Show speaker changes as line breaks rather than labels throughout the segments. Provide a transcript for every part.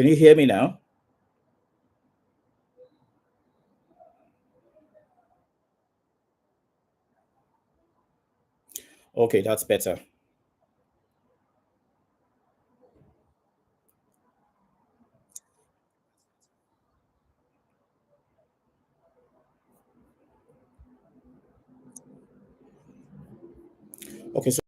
Can you hear me now? Okay, that's better. Okay, so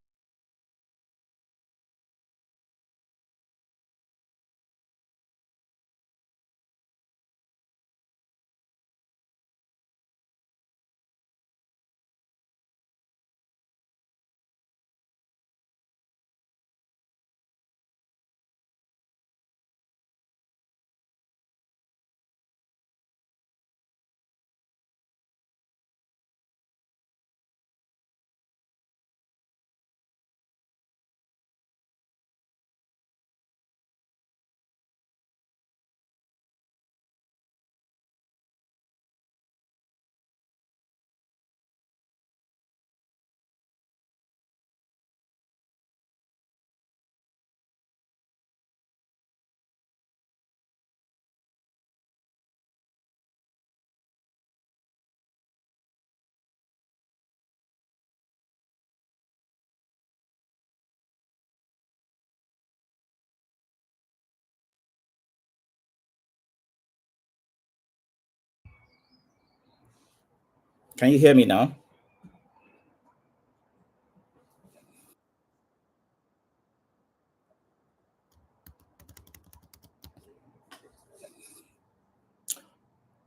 can you hear me now?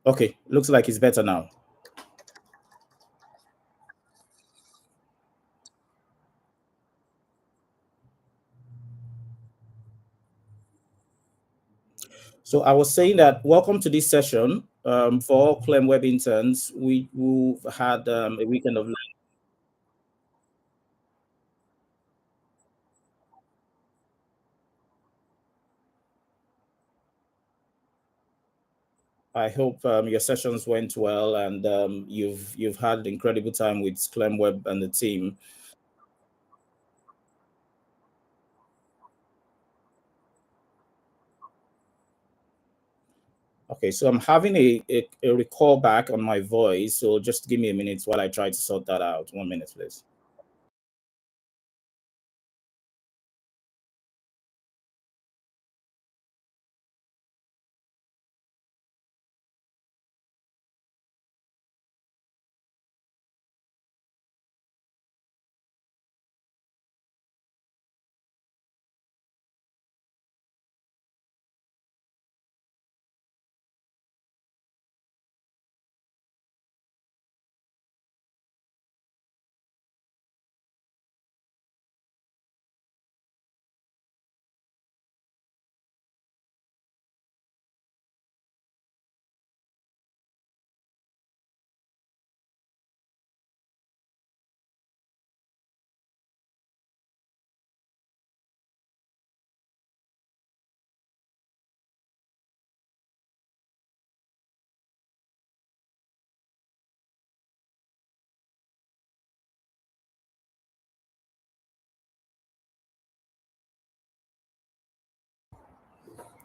Okay, looks like it's better now. So I was saying that welcome to this session for all Klemweb interns. We've had a weekend of learning. I hope your sessions went well and you've had incredible time with Klemweb and the team. Okay, so I'm having a recall back on my voice, so just give me a minute while I try to sort that out. 1 minute, please.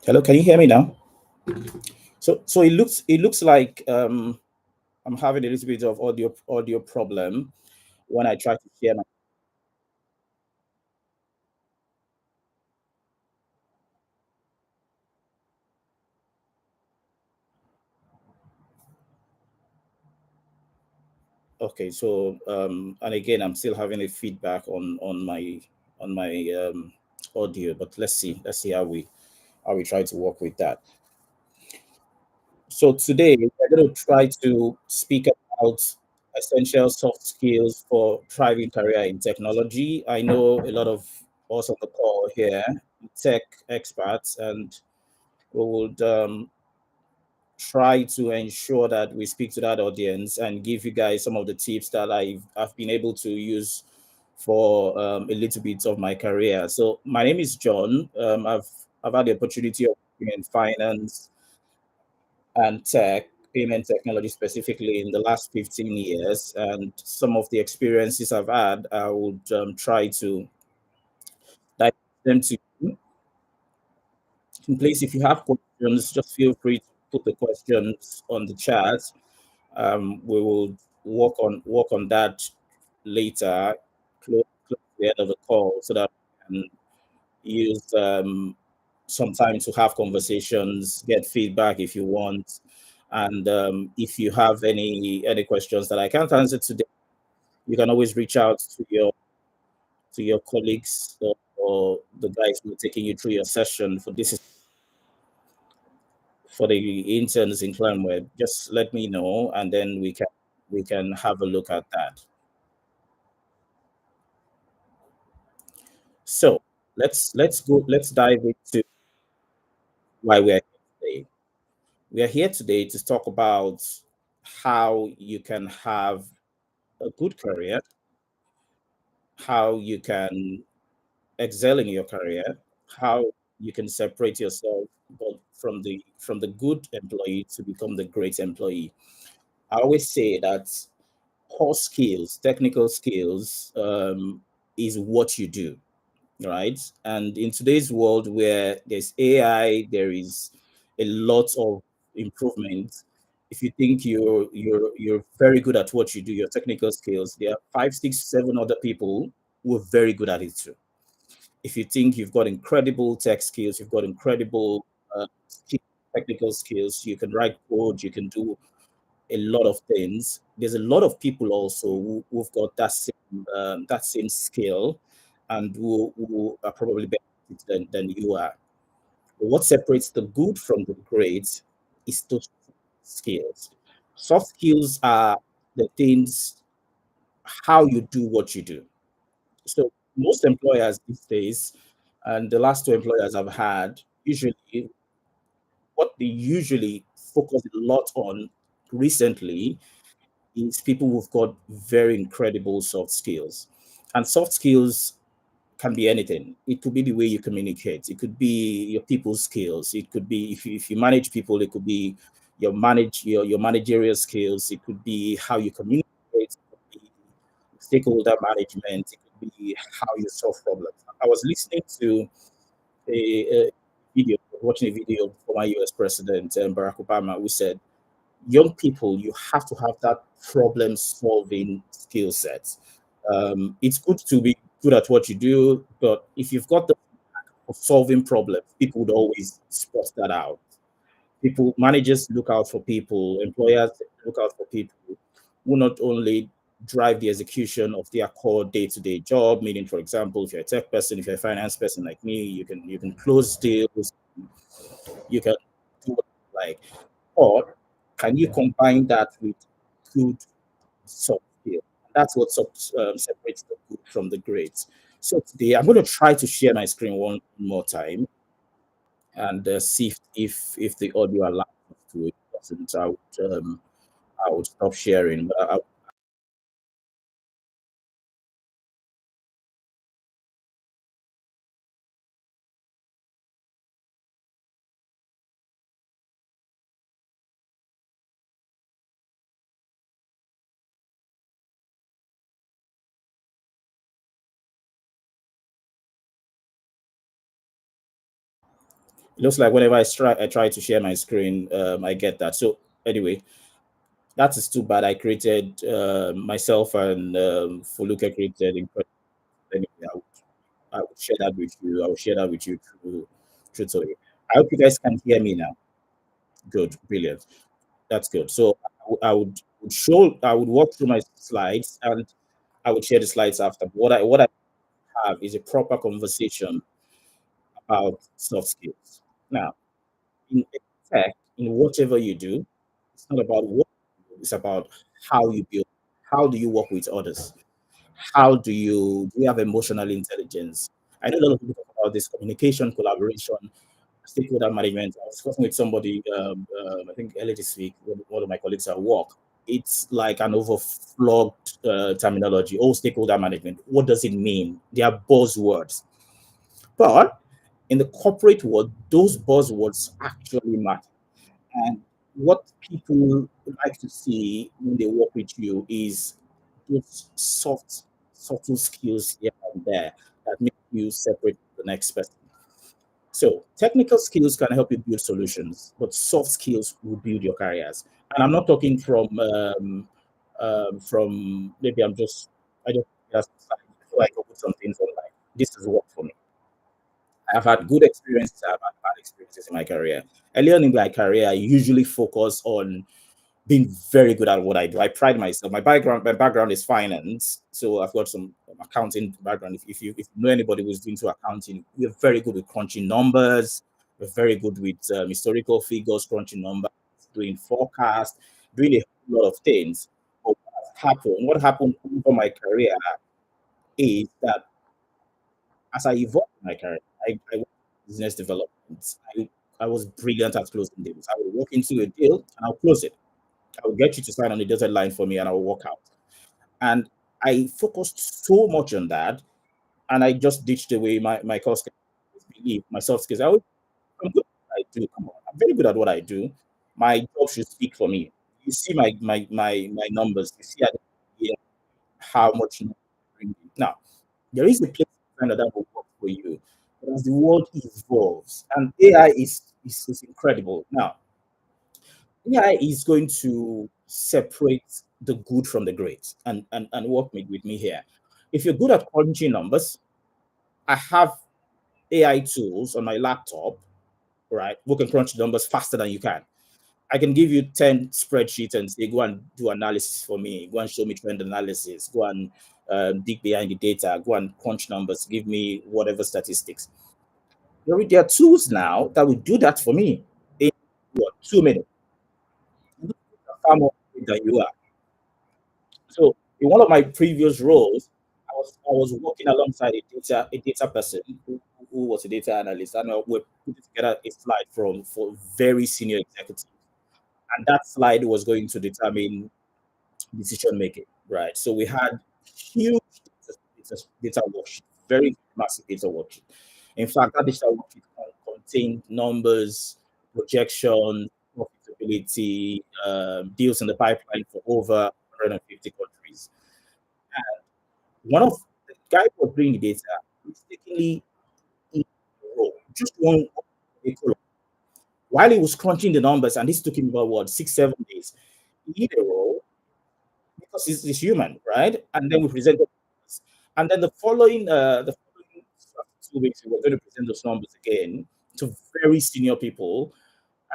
Hello, can you hear me now? So it looks like I'm having a little bit of audio problem when I try to share my. Okay, so and again, I'm still having a feedback on my audio, but let's see how we try to work with that. So today we're going to try to speak about essential soft skills for thriving career in technology. I know a lot of us on the call here, tech experts, and we would try to ensure that we speak to that audience and give you guys some of the tips that I've been able to use for a little bit of my career. So my name is John. I've had the opportunity of working in finance and tech, payment technology specifically in the last 15 years. And some of the experiences I've had, I would try to dive them to you. In place, if you have questions, just feel free to put the questions on the chat. We will work on that later, close to the end of the call, so that we can use some time to have conversations, get feedback if you want, and if you have any questions that I can't answer today, you can always reach out to your colleagues, or the guys who are taking you through your session. For this is for the interns in Klemweb. Just let me know, and then we can have a look at that. So let's dive into why we are here today. We are here today to talk about how you can have a good career, how you can excel in your career, how you can separate yourself from the good employee to become the great employee. I always say that core skills, technical skills, is what you do, right? And in today's world where there's AI, there is a lot of improvement. If you think you're very good at what you do, your technical skills, there are five, six, seven other people who are very good at it too. If you think you've got incredible tech skills, you've got incredible technical skills, you can write code, you can do a lot of things. There's a lot of people also who've got that same skill, and who are probably better than you are. But what separates the good from the great is those skills. Soft skills are the things, how you do what you do. So most employers these days, and the last two employers I've had, usually what they usually focus a lot on recently is people who've got very incredible soft skills. And soft skills can be anything. It could be the way you communicate. It could be your people skills. It could be if you manage people, it could be your managerial skills. It could be how you communicate. It could be stakeholder management. It could be how you solve problems. I was listening to a video, watching a video of former US President Barack Obama, who said young people, you have to have that problem solving skill set. It's good to be good at what you do, but if you've got the of solving problems, people would always spot that out. People, managers look out for people, employers look out for people who not only drive the execution of their core day-to-day job, meaning, for example, if you're a tech person, if you're a finance person like me, you can close deals, you can do what you like. Or can you combine that with good soft skill? That's what separates the good from the great. So today I'm going to try to share my screen one more time, and see if the audio allows us to. It doesn't, I would stop sharing. But it looks like whenever I try to share my screen, I get that. So anyway, that is too bad. I created myself and Fuluka created incredible. Anyway, I would share that with you. I will share that with you through Toy. I hope you guys can hear me now. Good, brilliant. That's good. So I would walk through my slides, and I would share the slides after. What I have is a proper conversation about soft skills. Now, in tech, in whatever you do, it's not about what you do, it's about how you build. How do you work with others? How do you have emotional intelligence? I know a lot of people talk about this communication, collaboration, stakeholder management. I was discussing with somebody, I think earlier this week, one of my colleagues at work. It's like an overflogged terminology. Oh, stakeholder management. What does it mean? They are buzzwords. But in the corporate world, those buzzwords actually matter. And what people like to see when they work with you is those subtle skills here and there that make you separate from the next person. So technical skills can help you build solutions, but soft skills will build your careers. And I'm not talking from maybe I just feel like I put some things online. This has worked for me. I've had good experiences. I've had bad experiences in my career. Early on in my career, I usually focus on being very good at what I do. I pride myself. My background is finance, so I've got some accounting background. If you know anybody who's doing accounting, we're very good with crunching numbers. We're very good with historical figures, crunching numbers, doing forecast, doing a lot of things. But what happened over my career is that as I evolved in my career, I went into business development. I was brilliant at closing deals. I would walk into a deal and I'll close it. I will get you to sign on the dotted line for me and I will walk out. And I focused so much on that and I just ditched away my core skills, believe, my soft skills. I'm good at what I do. Come on, I'm very good at what I do. My job should speak for me. You see my numbers. You see how much you bring in. Now, there is a place that will work for you. But as the world evolves, and AI is incredible. Now, AI is going to separate the good from the great and work with me here. If you're good at crunching numbers, I have AI tools on my laptop, right? Who can crunch numbers faster than you can. I can give you 10 spreadsheets and say, go and do analysis for me, go and show me trend analysis, go and dig behind the data, go and crunch numbers, give me whatever statistics. There are tools now that will do that for me in what, 2 minutes. Far more than you are. So in one of my previous roles, I was working alongside a data person who was a data analyst, and we're putting together a slide for very senior executives, and that slide was going to determine decision making, right? So we had huge data worksheet, very massive data worksheet. In fact, that data worksheet contained numbers, projections, profitability, deals in the pipeline for over 150 countries. And one of the guy who was doing the data mistakenly in a row, just one a column. While he was crunching the numbers, and this took him about what 6 7 days, he hit a row because he's human, right? And then we presented, and then the following 2 weeks, we were going to present those numbers again to very senior people.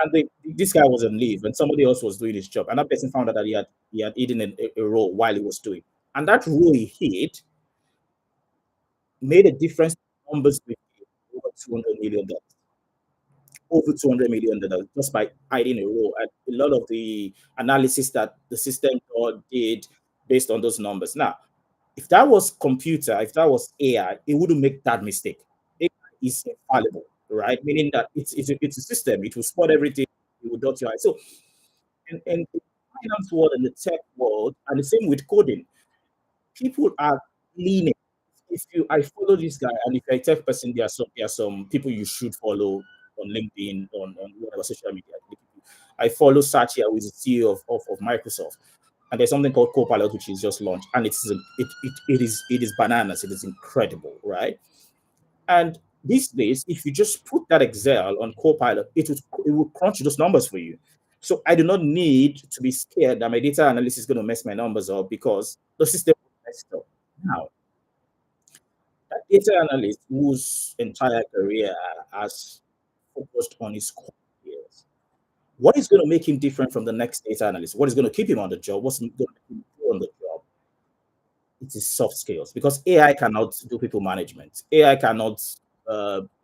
And this guy was on leave, and somebody else was doing his job, and that person found out that he had eaten a roll while he was doing, and that roll he hit made a difference in numbers with over $200 million, over $200 million just by hiding a roll. And a lot of the analysis that the system did based on those numbers. Now, if that was computer, if that was AI, it wouldn't make that mistake. AI is infallible, right? Meaning that it's a system. It will spot everything. It will dot your eye. So, in the finance world and the tech world, and the same with coding, people are leaning. I follow this guy, and if you're a tech person, there are some people you should follow on LinkedIn, on whatever social media. I follow Satya, who is the CEO of Microsoft, and there's something called Copilot, which is just launched, and it is bananas. It is incredible, right? And these days, if you just put that Excel on Copilot, it will crunch those numbers for you. So I do not need to be scared that my data analyst is going to mess my numbers up because the system messed up. Now, that data analyst whose entire career has focused on his core skills, what is going to make him different from the next data analyst? What is going to keep him on the job? What's going to keep him on the job? It is soft skills because AI cannot do people management. AI cannot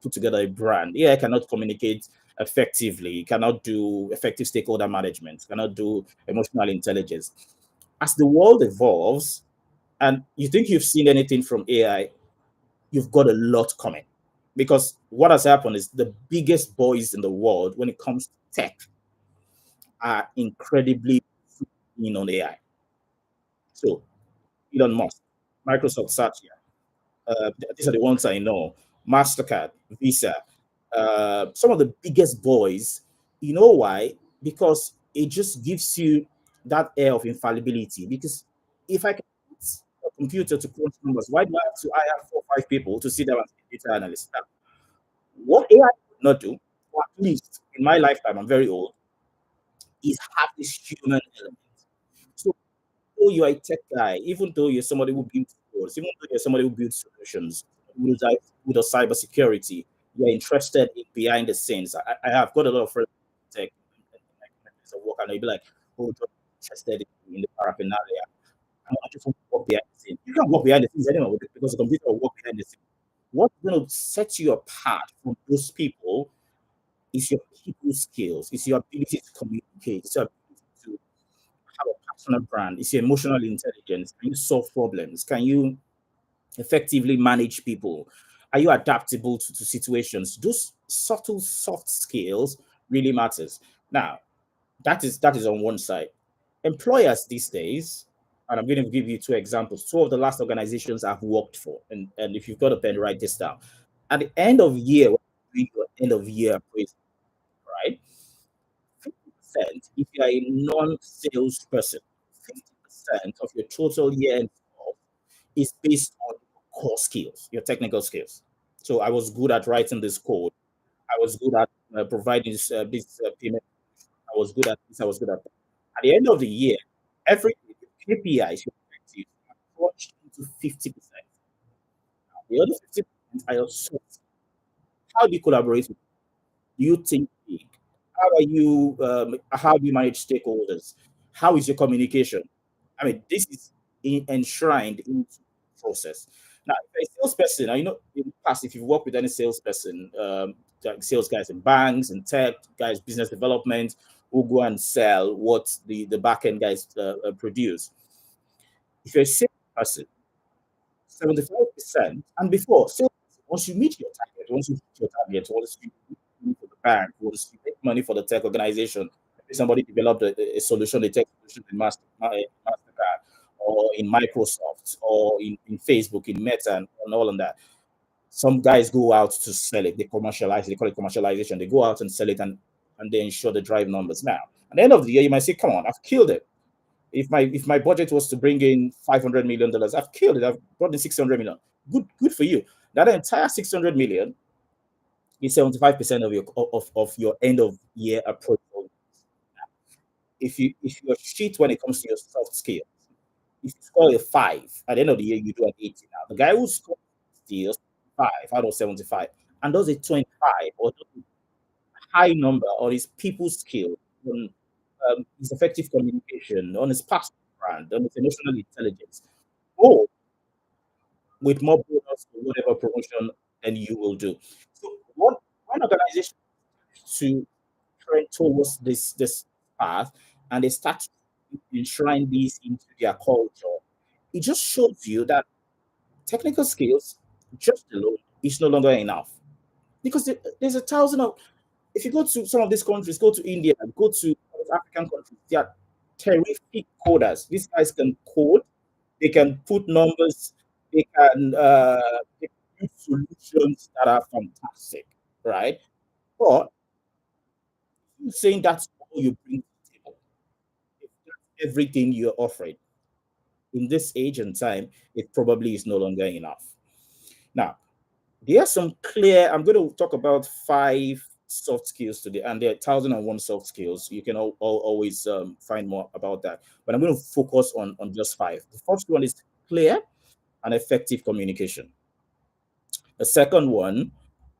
put together a brand. AI cannot communicate effectively. Cannot do effective stakeholder management. Cannot do emotional intelligence. As the world evolves, and you think you've seen anything from AI, you've got a lot coming. Because what has happened is the biggest boys in the world when it comes to tech are incredibly keen on AI. So Elon Musk, Microsoft Satya, these are the ones I know. Mastercard, Visa, some of the biggest boys. You know why? Because it just gives you that air of infallibility. Because if I can use a computer to crunch numbers, why do I have to hire 4 or 5 people to sit there and be data analysts? Now, what AI not do, or at least in my lifetime, I'm very old, is have this human element. So though you are a tech guy, even though you're somebody who builds tools, even though you're somebody who builds solutions, who does cybersecurity, you're interested in behind the scenes. I have got a lot of friends in tech and work, and they'll be like, "Oh, just interested in the paraphernalia. I just want to work behind the scenes." You can't work behind the scenes anymore because the computer will work behind the scenes. What's going to set you apart from those people is your people skills, it's your ability to communicate, it's your ability to have a personal brand, it's your emotional intelligence. Can you solve problems? Can you effectively manage people? Are you adaptable to situations? Those subtle soft skills really matters. Now, that is on one side. Employers these days, and I'm going to give you two examples, two of the last organizations I've worked for, and if you've got a pen, write this down. At the end of year, when you do your end of year appraisal, right? 50%, if you are a non-sales person, 50% of your total year-end score is based on core skills, your technical skills. So I was good at writing this code. I was good at providing this payment. I was good at this. I was good at that. At the end of the year, every KPIs, your objectives, are crushed into 50%. The other 50% are your soft. How do you collaborate with? Do you think big? How do you manage stakeholders? How is your communication? I mean, this is enshrined into the process. Now, if a salesperson, now, in the past, if you've worked with any salesperson, like sales guys in banks and tech, guys, business development, who go and sell what the back end guys produce. If you're a salesperson, 75%, and before, sales, once you meet your target, once you hit your target, once you make money for the bank, once you make money for the tech organization, maybe somebody developed a solution, a tech solution in MasterCard or in Microsoft or in Facebook, in Meta, and all of that. Some guys go out to sell it. They commercialize it. They call it commercialization. They go out and sell it, and they ensure the drive numbers. Now, at the end of the year, you might say, "Come on, I've killed it. If my budget was to bring in $500 million, I've killed it. I've brought in 600 million. Good for you. That entire 600 million is 75% of your end of year approach. If you're shit when it comes to your soft skills, if you score a 5 at the end of the year, you do an 80. Now the guy who scores steals 5 out of 75 and does a 25 or does a high number on his people skill, on his effective communication, on his personal brand, on his emotional intelligence, or with more bonus or whatever promotion than you will do. So one organization to trend towards this path and they start to enshrine these into their culture, it just shows you that technical skills just alone is no longer enough. Because there's a thousand of, if you go to some of these countries, go to India, go to African countries, they are terrific coders. These guys can code, they can put numbers, they can use solutions that are fantastic, right? But you're saying that's all you bring to the table. If that's everything you're offering in this age and time, it probably is no longer enough. Now, there are some clear, I'm going to talk about 5 soft skills today, and there are 1,001 soft skills. You can always find more about that. But I'm going to focus on just 5. The first one is clear and effective communication. The second one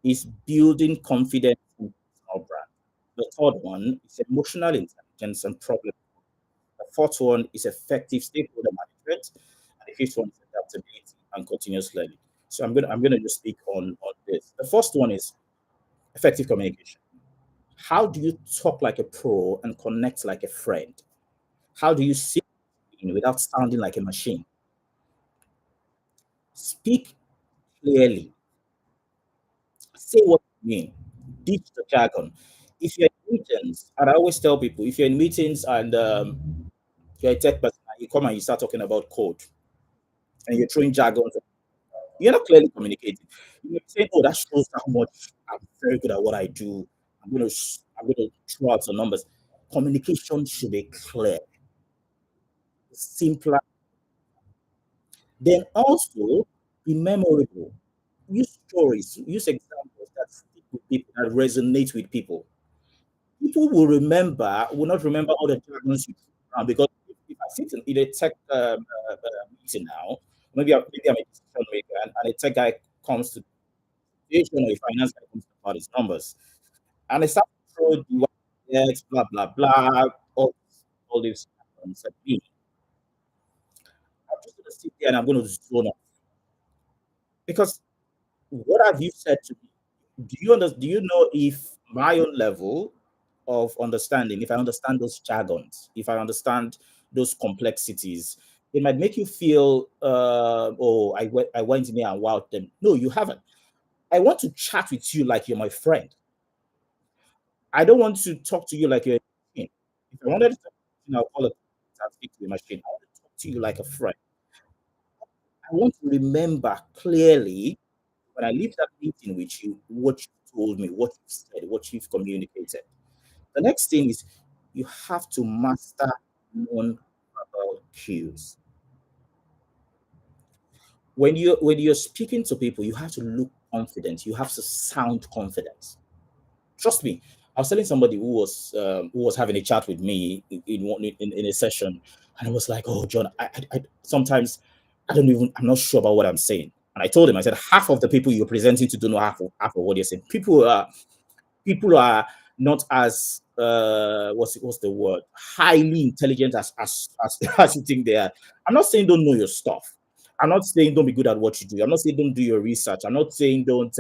is building confidence in personal brand. The third one is emotional intelligence and problem. The fourth one is effective stakeholder management. And the fifth one is adaptability and continuous learning. So I'm gonna just speak on this. The first one is effective communication. How do you talk like a pro and connect like a friend? How do you speak without sounding like a machine? Speak clearly. Say what you mean. Ditch the jargon. If you're in meetings, and I always tell people, if you're in meetings and you're a tech person, and you come and you start talking about code and you're throwing jargons, you're not clearly communicating. You're saying, "Oh, that shows how much I'm very good at what I do. I'm gonna throw out some numbers." Communication should be clear, simpler. Then also be memorable. Use stories, use examples that stick with people, that resonate with people. People will not remember all the jargons you threw around, because if I sit in a tech meeting now, maybe I'm a decision maker, and a tech guy comes to the or a finance guy comes to about his numbers, and I start to throw the X, blah blah blah, all these jargons at me. I'm just going to sit there and I'm going to zone off, because what have you said to me? Do you know if my own level of understanding, if I understand those jargons, if I understand those complexities, it might make you feel, oh, I went in there and wowed them. No, you haven't. I want to chat with you like you're my friend. I don't want to talk to you like you're a machine. If I wanted to talk to you, I'll call it, I'll speak to a machine. I want to talk to you like a friend. I want to remember clearly when I leave that meeting with you, what you told me, what you said, what you've communicated. The next thing is you have to master non-verbal cues. When you're speaking to people, you have to look confident. You have to sound confident. Trust me. I was telling somebody who was having a chat with me in a session, and I was like, "Oh, John, I sometimes I'm not sure about what I'm saying." And I told him, I said, half of the people you're presenting to don't know half of what you're saying. People are not as what's the word, highly intelligent as you think they are. I'm not saying don't know your stuff. I'm not saying don't be good at what you do. I'm not saying don't do your research. I'm not saying don't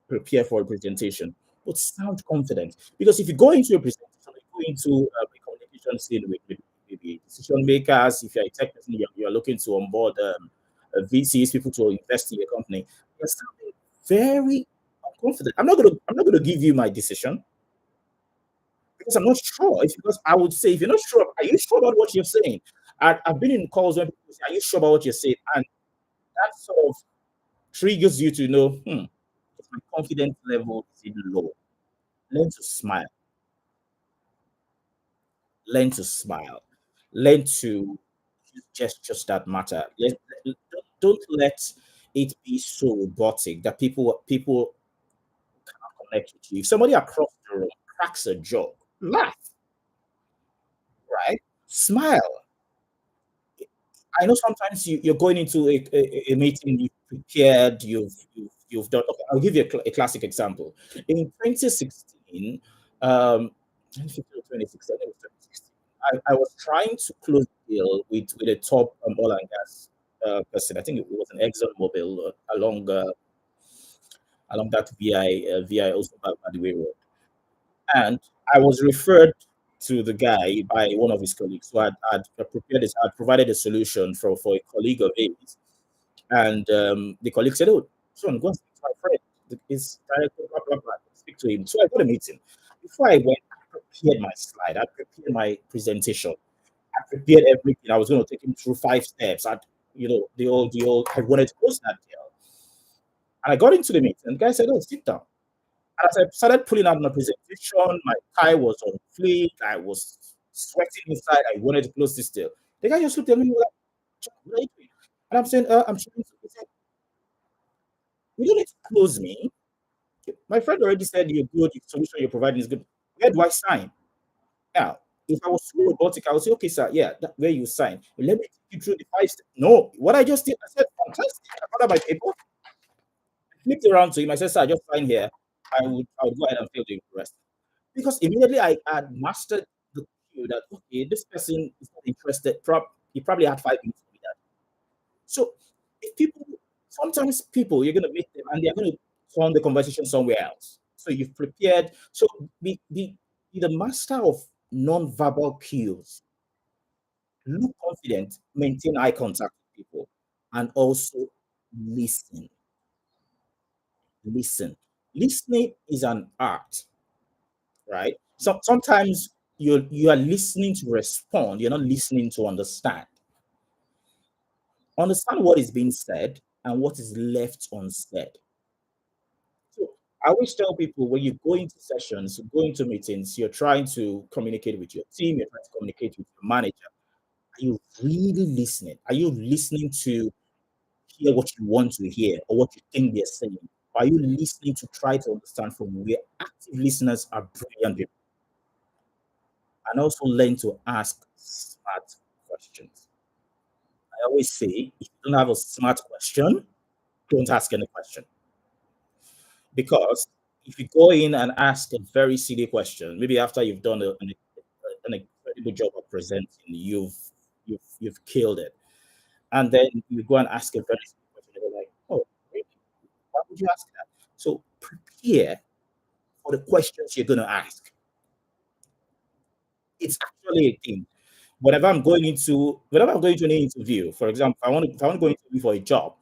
prepare for a presentation, but sound confident. Because if you go into a presentation, you go into a communication scene with maybe decision makers, if you're a tech person, you're looking to onboard VCs, people to invest in your company, you're sounding very confident. I'm not gonna give you my decision because I'm not sure. It's because I would say, if you're not sure, are you sure about what you're saying? I've been in calls when people say, "Are you sure about what you're saying?" And that sort of triggers you to know, if my confidence level is even low. Learn to smile. Learn to smile. Learn to use gestures that matter. Don't let it be so robotic that people cannot connect with you. If somebody across the room cracks a joke, laugh, right? Smile. I know sometimes you're going into a meeting, you've prepared, you've done. Okay, I'll give you a classic example. In 2016, 2015 or 2016, I think it was 2016, I was trying to close a deal with a top oil and gas person. I think it was an ExxonMobil along that VI also by the way road. And I was referred to the guy by one of his colleagues who had provided a solution for a colleague of his. And the colleague said, "Oh, Sean, go and speak to my friend. His director, blah, blah, blah. Speak to him." So I got a meeting. Before I went, I prepared my slide, I prepared my presentation, I prepared everything. I was going to take him through 5 steps. I wanted to close that deal. And I got into the meeting, and the guy said, "Oh, sit down." And as I started pulling out my presentation, my tie was on fleek. I was sweating inside. I wanted to close this deal. The guy just looked at me like, "What are you doing?" And I'm saying, "I'm trying to." He said, "You don't need to close me. My friend already said you're good. The solution you're providing is good. Where do I sign?" Now, if I was so robotic, I would say, "Okay, sir, yeah, where you sign. Let me take you through the 5 steps." No, what I just did, I said, "Fantastic." I got out my paper, flipped around to him. I said, "Sir, just sign here. I would go ahead and fill the rest." Because immediately I had mastered the cue that, okay, this person is not interested. He probably had 5 minutes to do that. So if people, sometimes people, you're going to meet them and they're going to turn the conversation somewhere else. So you've prepared. So be the master of non-verbal cues. Look confident, maintain eye contact with people, and also listen. Listen. Listening is an art, right? So sometimes you are listening to respond, you're not listening to understand. Understand what is being said and what is left unsaid. So I always tell people, when you go into sessions, go into meetings, you're trying to communicate with your team, you're trying to communicate with your manager. Are you really listening? Are you listening to hear what you want to hear or what you think they're saying? Are you listening to try to understand from where? Active listeners are brilliant people, and also learn to ask smart questions. I always say, if you don't have a smart question, don't ask any question. Because if you go in and ask a very silly question, maybe after you've done an incredible job of presenting, you've killed it, and then you go and ask a very silly question, you're like, oh, really? Why would you ask that? So prepare for the questions you're going to ask. It's actually a thing. Whenever I'm going to an interview, for example, if I want to go interview for a job,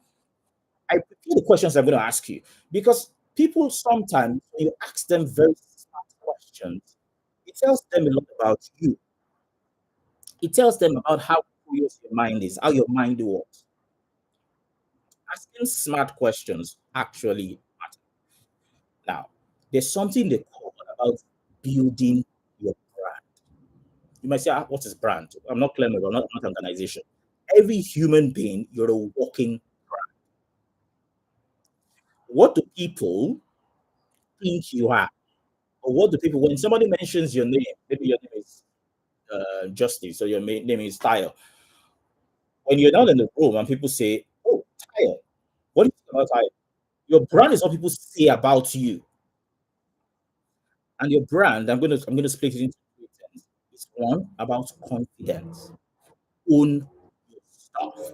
I prepare the questions I'm going to ask you, because people sometimes when you ask them very smart questions, it tells them a lot about you. It tells them about how curious your mind is, how your mind works. Asking smart questions actually matter. Now, there's something they call about building your brand. You might say, what is brand? I'm not Klemweb, I'm not an organization. Every human being, you're a walking brand. What do people think you are? Or what do people, when somebody mentions your name, maybe your name is Justice, or your name is Tile. When you're not in the room and people say, oh, Tile, what do you think about Tile? Your brand is what people say about you. And your brand, I'm gonna split it into three things. It's one about confidence. Own your stuff.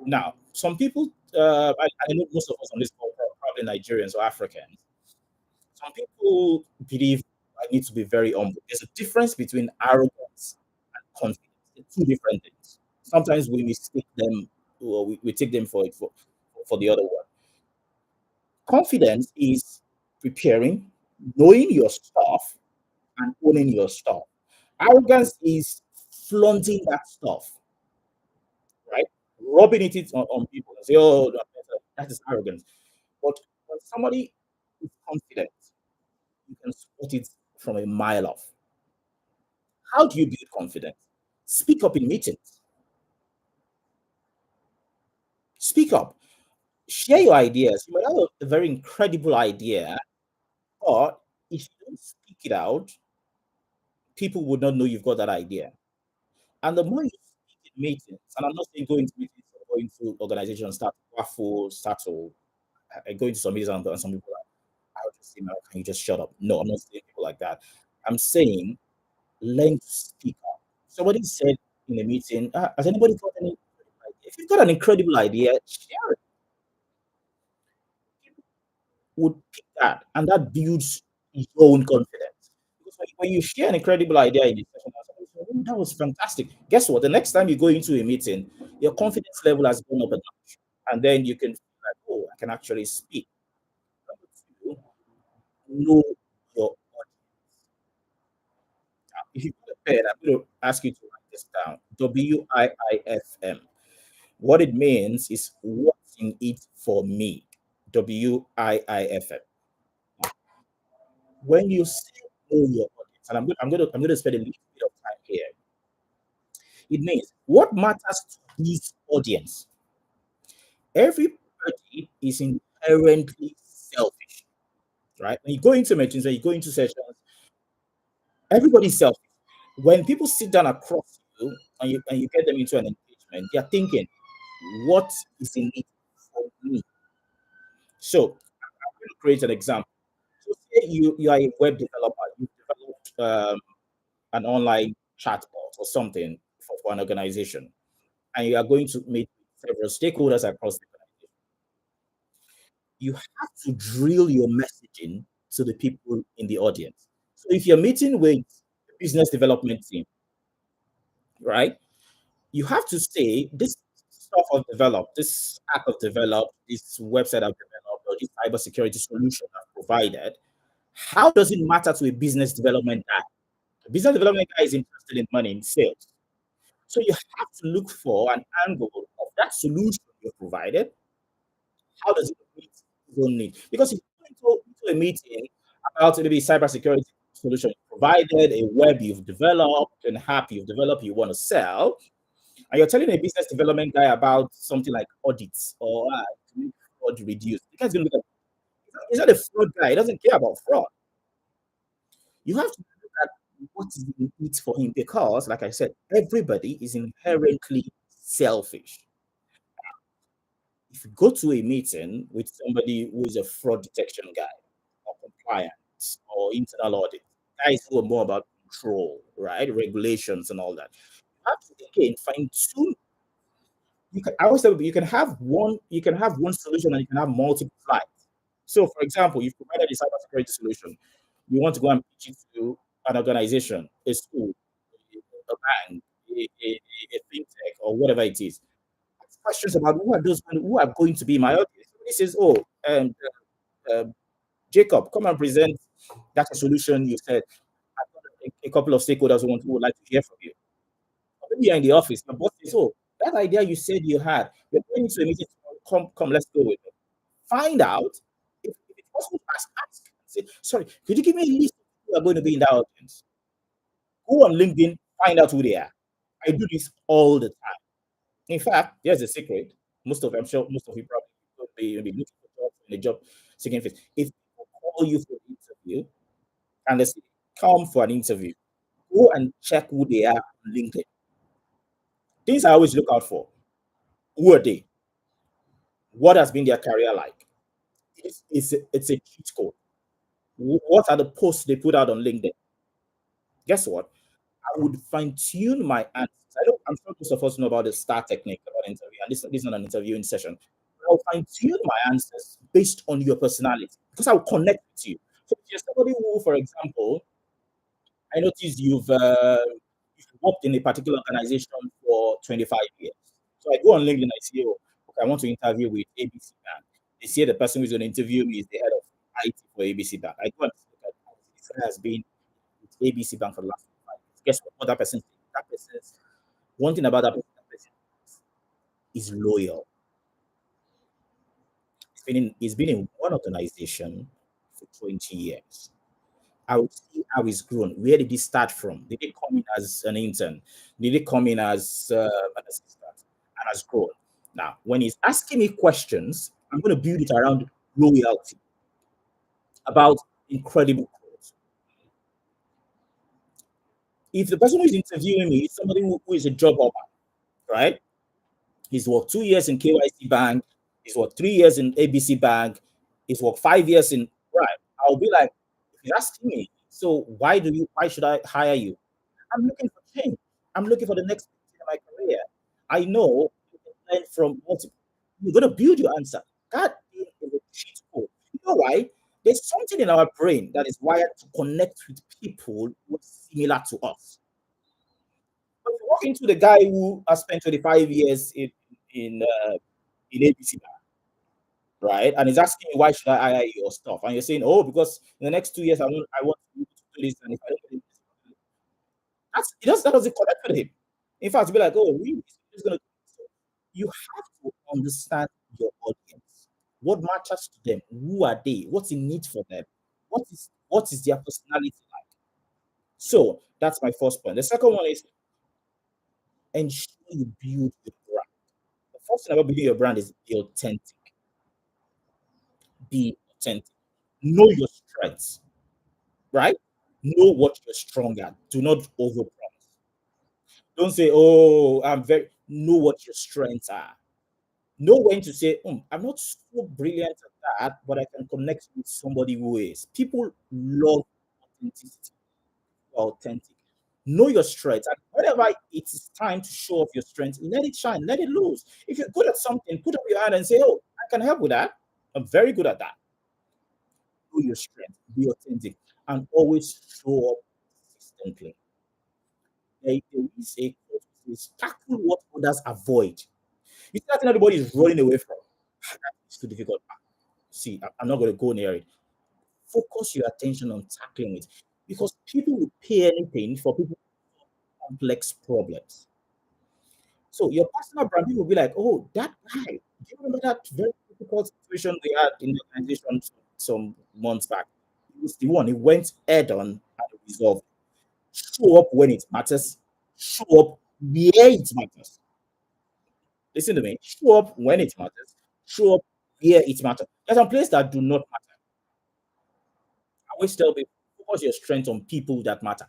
Now, some people, I know most of us on this call are probably Nigerians or Africans. Some people believe I need to be very humble. There's a difference between arrogance and confidence. They're two different things. Sometimes we mistake them, or we take them for the other one. Confidence is preparing, knowing your stuff, and owning your stuff. Arrogance is flaunting that stuff, right? Rubbing it on people and say, oh, that is arrogance. But when somebody is confident, you can spot it from a mile off. How do you build confidence? Speak up in meetings. Speak up. Share your ideas. You might have a very incredible idea, but if you don't speak it out, people would not know you've got that idea. And the more you speak in meetings, and I'm not saying go into meetings or go into organizations, start to waffle, start to go into some meetings, and some people are like, I'll just say, man, can you just shut up? No, I'm not saying people like that. I'm saying learn to speak up. Somebody said in a meeting, has anybody got any? If you've got an incredible idea, share it. People would pick that, and that builds your own confidence. Because when you share an incredible idea in the session, oh, that was fantastic. Guess what? The next time you go into a meeting, your confidence level has gone up a notch, and then you can feel like, oh, I can actually speak. Number two, know your audience. Now, if you put a pen, I'm going to ask you to write this down. WIIFM. What it means is what's in it for me. WIIFM. When you say know your audience, and I'm going to spend a little bit of time here. It means what matters to this audience. Everybody is inherently selfish, right? When you go into meetings, when you go into sessions, everybody's selfish. When people sit down across you and you get them into an engagement, they're thinking, what is in it for me? So I'm going to create an example. So say you are a web developer, you developed an online chatbot or something for an organization, and you are going to meet several stakeholders across the organization. You have to drill your messaging to the people in the audience. So if you're meeting with the business development team, right, you have to say this stuff I've developed, this app I've developed, this website I've developed, or this cybersecurity solution I've provided. How does it matter to a business development guy? A business development guy is interested in money, in sales. So you have to look for an angle of that solution you provided. How does it meet his own need? Because if you go into a meeting about maybe cybersecurity solution you provided, a web you've developed, an app you've developed, you want to sell, and you're telling a business development guy about something like audits or to make fraud reduce, the guy's going to look at, He's not a fraud guy. He doesn't care about fraud. You have to look at what is in it for him because, like I said, everybody is inherently selfish. If you go to a meeting with somebody who is a fraud detection guy or compliance or internal audit, guys who are more about control, right? Regulations and all that. You have to again find two. I always say you can have one solution and you can have multiple slides. So for example, you've provided a cybersecurity solution. You want to go and pitch it to an organization, a school, a bank, a fintech, or whatever it is. Ask questions about who are going to be my audience. Somebody says, "Oh, uh, Jacob, come and present that solution you said." I've got a couple of stakeholders who would like to hear from you. Or maybe you're in the office. Your boss says, "Oh, that idea you said you had, we're going into a meeting. Come, let's go with it." Find out if it's possible. Ask. Say, "Sorry, could you give me a list of people who are going to be in that audience?" Go on LinkedIn, find out who they are. I do this all the time. In fact, here's the secret. I'm sure most of you probably could be looking for jobs in a job seeking phase. If people call you for an interview and they say, come for an interview, go and check who they are on LinkedIn. Things I always look out for. Who are they? What has been their career like? It's a cheat code. What are the posts they put out on LinkedIn? Guess what? I would fine tune my answers. I'm sure most of us know about the STAR technique about interview, and this is not an interviewing session. I'll fine tune my answers based on your personality because I'll connect with you. So if you're somebody who, for example, I noticed you've worked in a particular organization for 25 years. So I go on LinkedIn, I see, oh, okay, I want to interview with ABC Bank. They say the person who's going to interview me is the head of IT for ABC Bank. I go and look at this guy has been with ABC Bank for the last 5 years. Guess what that person said? That person's one thing about that person is loyal. He's been in one organization for 20 years. I would see how he's grown. Where did he start from? Did he come in as an intern? Did he come in as an assistant and has grown? Now, when he's asking me questions, I'm going to build it around loyalty, about incredible growth. If the person who is interviewing me is somebody who is a job hopper, right? He's worked 2 years in KYC Bank, he's worked 3 years in ABC Bank, he's worked 5 years in right. I'll be like, if you're asking me, so why should I hire you? I'm looking for change. I'm looking for the next thing in my career. I know you can learn from multiple. You're going to build your answer. That is a cheat code. You know why? There's something in our brain that is wired to connect with people who are similar to us. But you walk into the guy who has spent 25 years in in ABC, right? And he's asking you, why should I hire your stuff? And you're saying, oh, because in the next 2 years, I want you to do this. And if I don't do this, that doesn't connect with him. In fact, be like, oh, really? He's gonna you have to understand your audience. What matters to them? Who are they? What's in need for them? What is their personality like? So that's my first point. The second one is ensure you build your brand. The first thing about building your brand is be authentic. Be authentic. Know your strengths, right? Know what you're strong at. Do not overpromise. Don't say, oh, I'm very know what your strengths are. Know when to say, I'm not so brilliant at that, but I can connect with somebody who is. People love authenticity. Authentic. Know your strengths. And whenever it is time to show off your strengths, let it shine, let it loose. If you're good at something, put up your hand and say, oh, I can help with that. I'm very good at that. Know your strength, be authentic, and always show up consistently. There is a quote that says, tackle what others avoid. You see that thing everybody is running away from. It's too difficult. See, I'm not going to go near it. Focus your attention on tackling it because people will pay anything for people with complex problems. So your personal brand, people will be like, oh, that guy. Do you remember that very difficult situation we had in the organization some months back? He was the one. He went head on and resolved. Show up when it matters. Show up where it matters. Listen to me. Show up when it matters. Show up where it matters. There's some places that do not matter. always tell people, focus your strength on people that matter,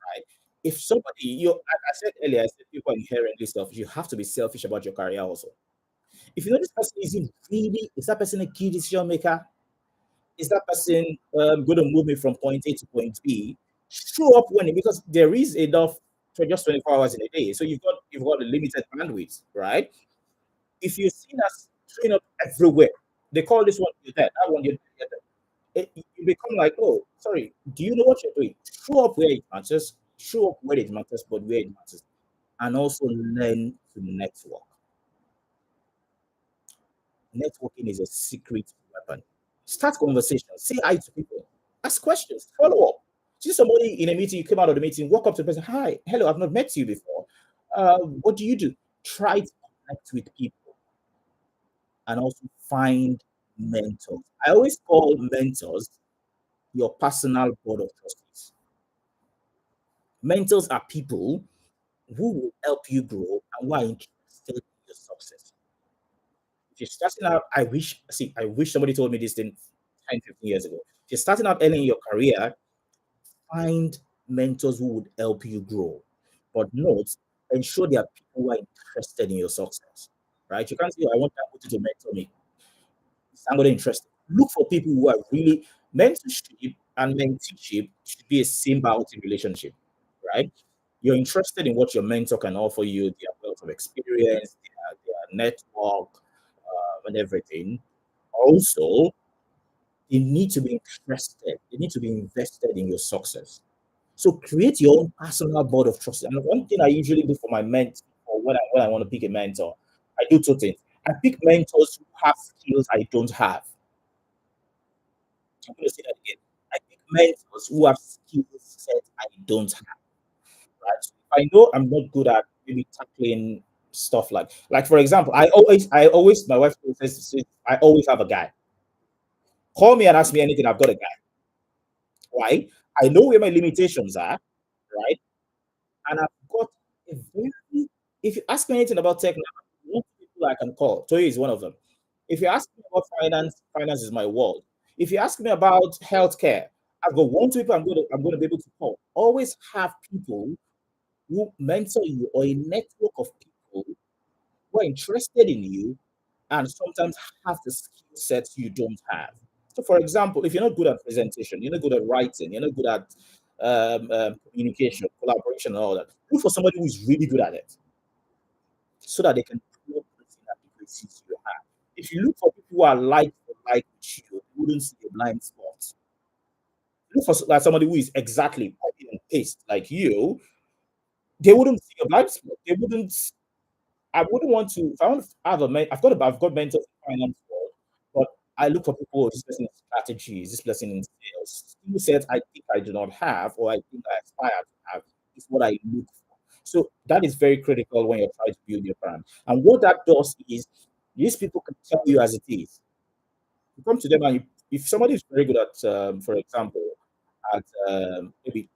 right? If somebody, I said earlier, I said people are inherently selfish. You have to be selfish about your career also. If you know this person isn't really, is that person a key decision maker? Is that person going to move me from point A to point B? Show up when, because there is enough for just 24 hours in a day. So you've got a limited bandwidth, right? If you're seen as showing up everywhere, they call this one you're there, that one you're there. You become like, oh, sorry, do you know what you're doing? Show up where it matters, show up where it matters, but where it matters. And also learn to network. Networking is a secret weapon. Start conversations, say hi to people, ask questions, follow up. See somebody in a meeting, you came out of the meeting, walk up to the person, hi, hello, I've not met you before. What do you do? Try to connect with people and also find mentors. I always call mentors your personal board of trustees. Mentors are people who will help you grow and who are interested in your success. If you're starting out, I wish somebody told me this thing 10, 15 years ago. If you're starting out early in your career, find mentors who would help you grow. But note, ensure there are people who are interested in your success. Right? You can't say, I want that to mentor me. Somebody interested. Look for people who are really mentorship and mentorship should be a symbiotic relationship, right? You're interested in what your mentor can offer you, their wealth of experience, their network, and everything. Also, they need to be interested, they need to be invested in your success. So create your own personal board of trust. And one thing I usually do for my mentor, or when I want to pick a mentor, I do two things. I pick mentors who have skills I don't have. I'm going to say that again. I pick mentors who have skill set I don't have. Right? So if I know I'm not good at maybe tackling stuff like for example, I always my wife says I always have a guy. Call me and ask me anything. I've got a guy. Why? I know where my limitations are, right? And I've got a very. If you ask me anything about tech, one people I can call. Toy is one of them. If you ask me about finance, finance is my world. If you ask me about healthcare, I've got one two people I'm going to be able to call. Always have people who mentor you or a network of people who are interested in you and sometimes have the skill sets you don't have. So, for example, if you're not good at presentation, you're not good at writing, you're not good at communication, collaboration, and all that, look for somebody who is really good at it so that they can plug those inadequacies you have. If you look for people who are like with you, you wouldn't see a blind spot. Look for like somebody who is exactly copy and paste like you, they wouldn't see a blind spot. They wouldn't. I wouldn't want to. If I want to have I've got mentors in finance world, but I look for people. This person in strategy, this person in sales. Skill sets I think I do not have, or I think I aspire to have, is what I look for. So that is very critical when you're trying to build your brand. And what that does is these people can tell you as it is. You come to them and if somebody is very good at, for example, at maybe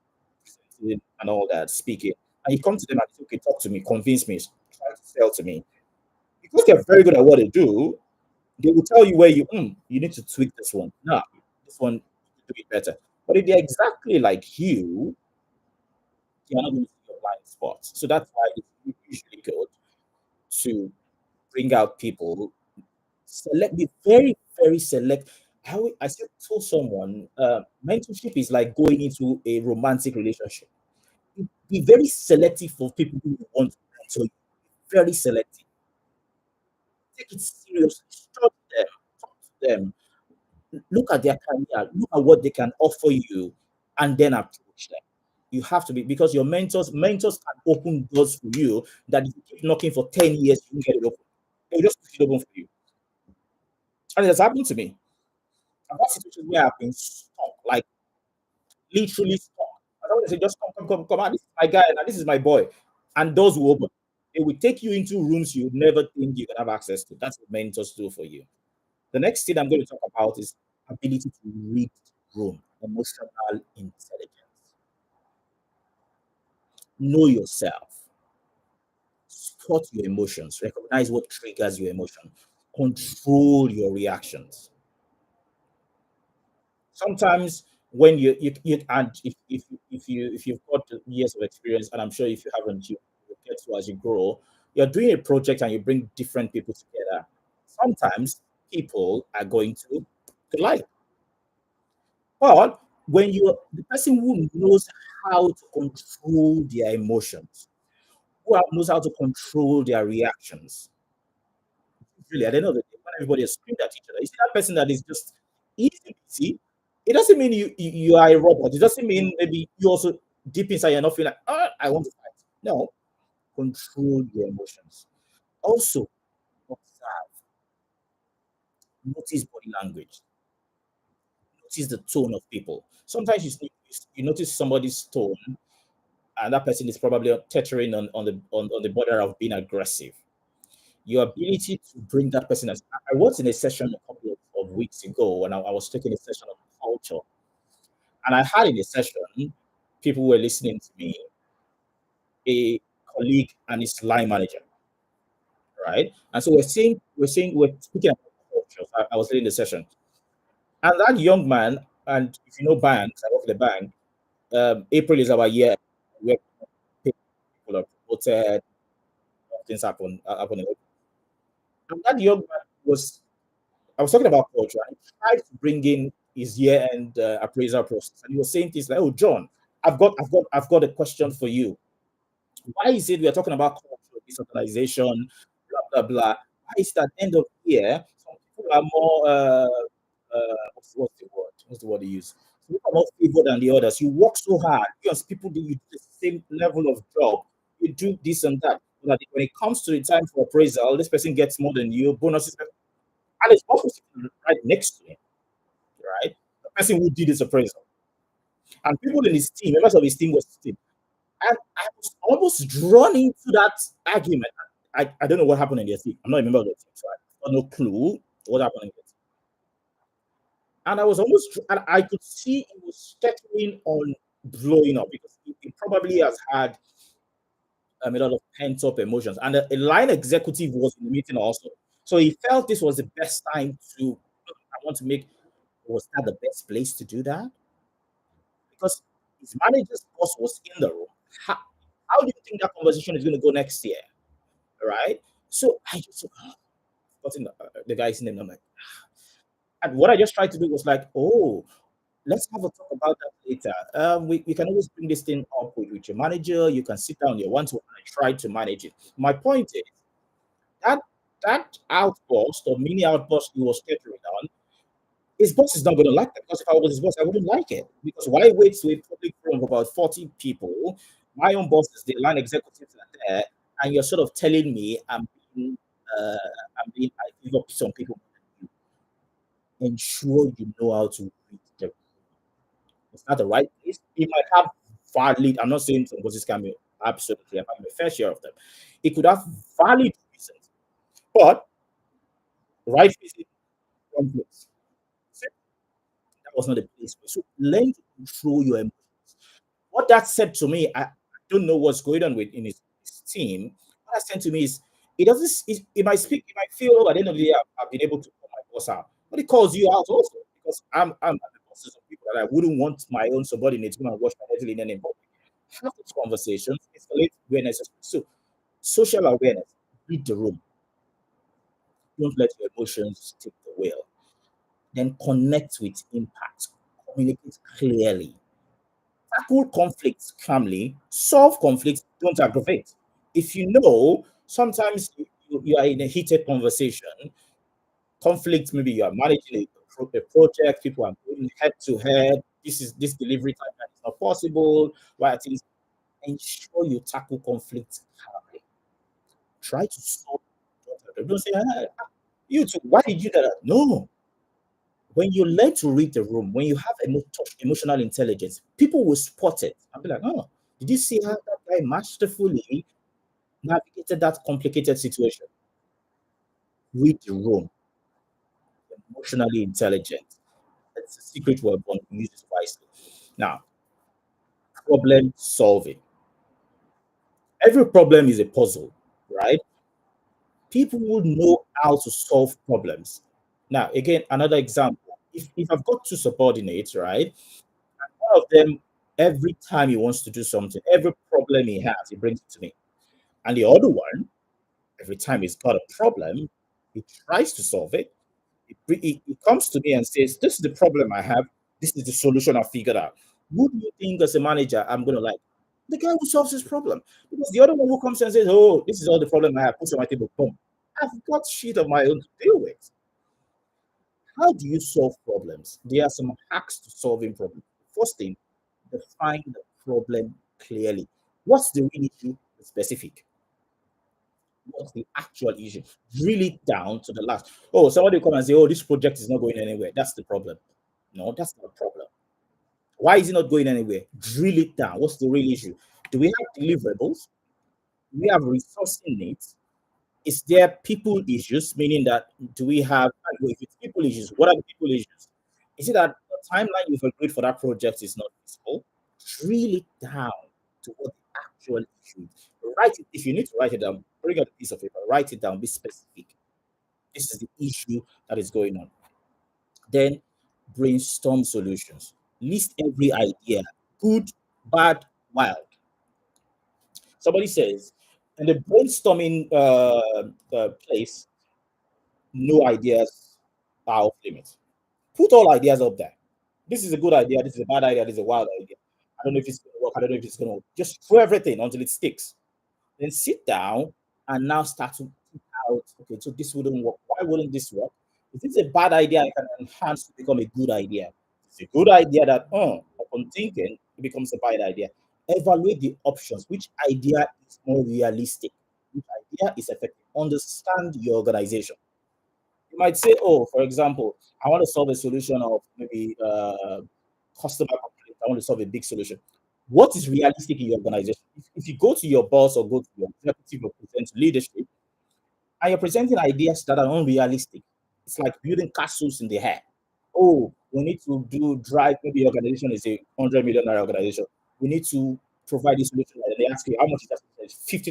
presenting and all that, speaking, and you come to them and say, okay, talk to me, convince me, try to sell to me. Because they're very good at what they do, they will tell you where you need to tweak this one. No, this one to do it better. But if they're exactly like you, you're not going to see your blind spots. So that's why it's usually good to bring out people, be very, very select. I said told someone, mentorship is like going into a romantic relationship. Be very selective for people who want to mentor you. Very selective. Take it seriously. Study them. Talk to them. Look at their career. Look at what they can offer you, and then approach them. You have to be because your mentors can open doors for you that if you keep knocking for 10 years, you won't get it open. They'll just push it open for you. And it has happened to me. I've had situations where I've been stuck, like literally stuck. I don't want to say just come out. This is my guy and this is my boy. And doors will open. It will take you into rooms you would never think you can have access to. That's what mentors do for you. The next thing I'm going to talk about is ability to read room, emotional intelligence. Know yourself, spot your emotions, recognize what triggers your emotion, control your reactions. Sometimes when you and if you've got years of experience, and I'm sure if you haven't, you get to as you grow, you're doing a project and you bring different people together. Sometimes people are going to like, but when you're the person who knows how to control their emotions, knows how to control their reactions, really, at the end of the day, when everybody is screamed at each other, you see that person that is just easy peasy. It doesn't mean you are a robot. It doesn't mean maybe you also deep inside you're not feeling like, oh, I want to fight. No, control your emotions. Also, observe, notice body language, notice the tone of people. Sometimes you notice somebody's tone, and that person is probably teetering on the border of being aggressive. Your ability to bring that person as I was in a session a couple of weeks ago when I was taking a session on culture, and I had in a session people were listening to me, a colleague and his line manager, right? And so we're speaking about culture. I was leading the session, and that young man, and if you know banks, I work in the bank. April is our year where people are promoted, things happen. And that young man was I was talking about culture. And he tried to bring in his year-end appraisal process, and he was saying things like, "Oh, John, I've got a question for you. Why is it we are talking about culture, this organization, blah blah blah? Why is it at the end of the year some people are more what's the word? What's the word they use? Some people are more favored than the others. You work so hard because people do you do the same level of job. You do this and that. But when it comes to the time for appraisal, this person gets more than you, bonuses, and it's also sitting right next to him, right? The person who did his appraisal. And people in his team, members of his team was sitting. And I was almost drawn into that argument. I don't know what happened in their team. I'm not a member of the team, so I have no clue what happened in their team. And I was almost, and I could see it was settling on blowing up because it probably has had a lot of pent up emotions. And a line executive was in the meeting also. So he felt this was the best time to, I want to make, was that the best place to do that? Because his manager's boss was in the room. How do you think that conversation is going to go next year? Right? So I just got in the guy's name. I'm like, and what I just tried to do was like, oh, let's have a talk about that later. We can always bring this thing up with your manager. You can sit down your one to one and try to manage it. My point is that that outburst or mini outburst he was catering on, his boss is not going to like that because if I was his boss, I wouldn't like it. Because why wait to a public forum of about 40 people? My own bosses, the line executives are there, and you're sort of telling me uh, I give up some people. Ensure you know how to read the It's not the right place. It might have valid, I'm not saying some bosses can be absolutely, I'm having a fair share of them. It could have valid reasons, but right visit, wrong place. That was not the place. So learn to control your emotions. What that said to me, I don't know what's going on with in his team. What that said to me is it doesn't it might speak, it might feel at the end of the day I've been able to call my boss out. But it calls you out also because I'm the bosses of people that I wouldn't want my own subordinates to go and watch my head in any public. Have those conversations, escalate awareness. So social awareness, read the room. Don't let your emotions take the wheel. Then connect with impact. Communicate clearly. Tackle conflicts calmly, solve conflicts, don't aggravate. If you know, sometimes you are in a heated conversation, conflict, maybe you are managing a project, people are going head to head, this delivery time is not possible, why at least ensure you tackle conflicts calmly. Try to solve it. Don't say, you too, why did you do that? No. When you learn to read the room, when you have emotional intelligence, people will spot it and be like, oh, did you see how that guy masterfully navigated that complicated situation? Read the room, emotionally intelligent. That's a secret weapon, use it wisely. Now, problem solving. Every problem is a puzzle, right? People will know how to solve problems. Now, again, another example. if I've got two subordinates, right? One of them, every time he wants to do something, every problem he has, he brings it to me. And the other one, every time he's got a problem, he tries to solve it. He comes to me and says, "This is the problem I have. This is the solution I figured out." Who do you think, as a manager, I'm going to like? The guy who solves his problem. Because the other one who comes and says, "Oh, this is all the problem I have," puts on my table, boom. I've got shit of my own to deal with. How do you solve problems? There are some hacks to solving problems. First thing, define the problem clearly. What's the real issue? Specific. What's the actual issue? Drill it down to the last. Oh, somebody will come and say, "Oh, this project is not going anywhere." That's the problem. No, that's not a problem. Why is it not going anywhere? Drill it down. What's the real issue? Do we have deliverables? Do we have resourcing needs? Is there people issues? Meaning that do we have, if it's people issues, what are the people issues? Is it that the timeline you've agreed for that project is not feasible? Drill it down to what the actual issue is. Write it. If you need to write it down, bring out a piece of paper, write it down, be specific. This is the issue that is going on. Then brainstorm solutions. List every idea, good, bad, wild. Somebody says, in the brainstorming place, no ideas are off limits. Put all ideas up there. This is a good idea. This is a bad idea. This is a wild idea. I don't know if it's going to work. I don't know if it's going to work. Just throw everything until it sticks. Then sit down and now start to think out, okay, so this wouldn't work. Why wouldn't this work? If it's a bad idea, it can enhance to become a good idea. It's a good idea that, upon thinking, it becomes a bad idea. Evaluate the options. Which idea is more realistic? Which idea is effective? Understand your organization. You might say, oh, for example, I want to solve a solution of maybe customer complaint. I want to solve a big solution. What is realistic in your organization? If you go to your boss or go to your executive or present to leadership, and you're presenting ideas that are unrealistic, it's like building castles in the air. Oh, we need to do drive, maybe your organization is a 100 million naira organization. We need to provide this solution. And they ask you, how much is that?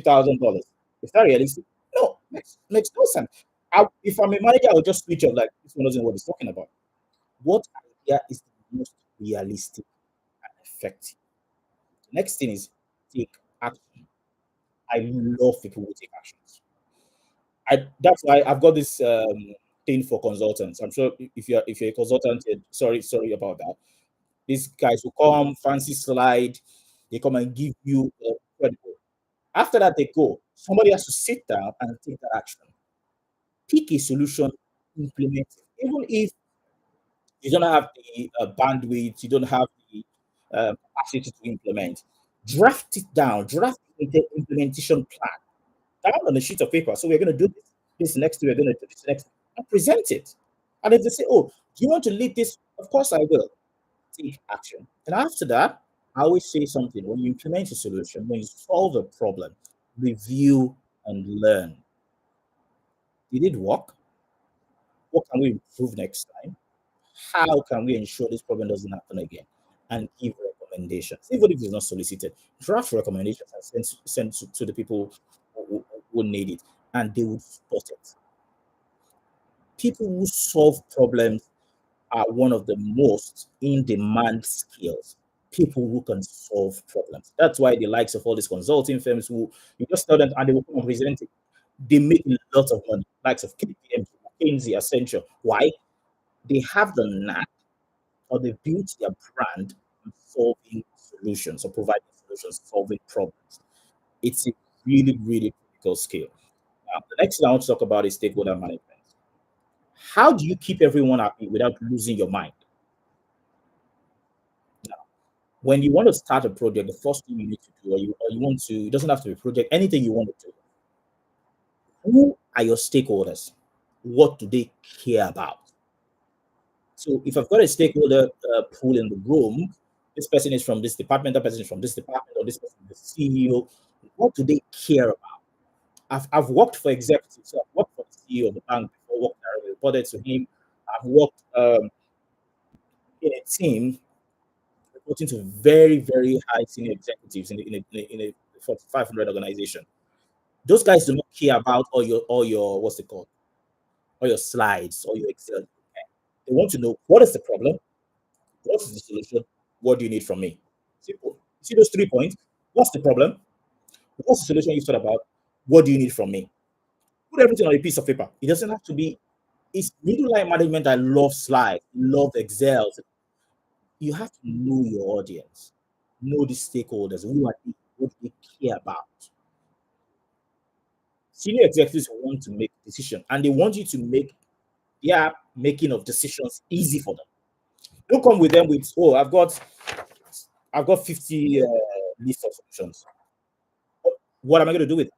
$50,000. Is that realistic? No, makes no sense. If I'm a manager, I'll just switch off like this one doesn't know what he's talking about. What idea is the most realistic and effective? The next thing is take action. I love people who take actions. That's why I've got this thing for consultants. I'm sure if you're a consultant, sorry about that. These guys will come, fancy slide, they come and give you credible. After that, they go. Somebody has to sit down and take that action. Pick a solution, implement it. Even if you don't have the bandwidth, you don't have the capacity to implement, draft it down, draft the implementation plan down on a sheet of paper. So we're going to do this next, we're going to do this next, and present it. And if they say, oh, do you want to lead this? Of course I will. Take action. And after that, I always say something. When you implement a solution, when you solve a problem, review and learn. Did it work? What can we improve next time? How can we ensure this problem doesn't happen again? And give recommendations, even if it's not solicited. Draft recommendations and send to the people who need it, and they would spot it. People who solve problems are one of the most in-demand skills. People who can solve problems. That's why the likes of all these consulting firms who you just tell them and they will come and present it. They make a lot of money. Likes of KPM, McKinsey, Accenture. Why? They have the knack or they built their brand on solving solutions or providing solutions, solving problems. It's a really, really critical skill. Now, the next thing I want to talk about is stakeholder management. How do you keep everyone happy without losing your mind? Now, when you want to start a project, the first thing you need to do, or you want to, it doesn't have to be a project, anything you want to do. Who are your stakeholders? What do they care about? So if I've got a stakeholder pool in the room, this person is from this department, that person is from this department, or this person is the CEO. What do they care about? I've worked for executives. So I've worked for the CEO of the bank before, worked directly reported to him. I've worked in a team reporting to very, very high senior executives in a 500 organization. Those guys do not care about all your what's it called, all your slides, all your Excel. They want to know, what is the problem? What is the solution? What do you need from me? Simple. See those 3 points? What's the problem? What's the solution you thought about? What do you need from me? Put everything on a piece of paper. It doesn't have to be. It's middle line management. I love slides, love Excel. You have to know your audience, know the stakeholders, who are they, what they care about. Senior executives want to make decisions, and they want you to make their making of decisions easy for them. Don't come with them with, oh, I've got 50 list of solutions. What am I going to do with it?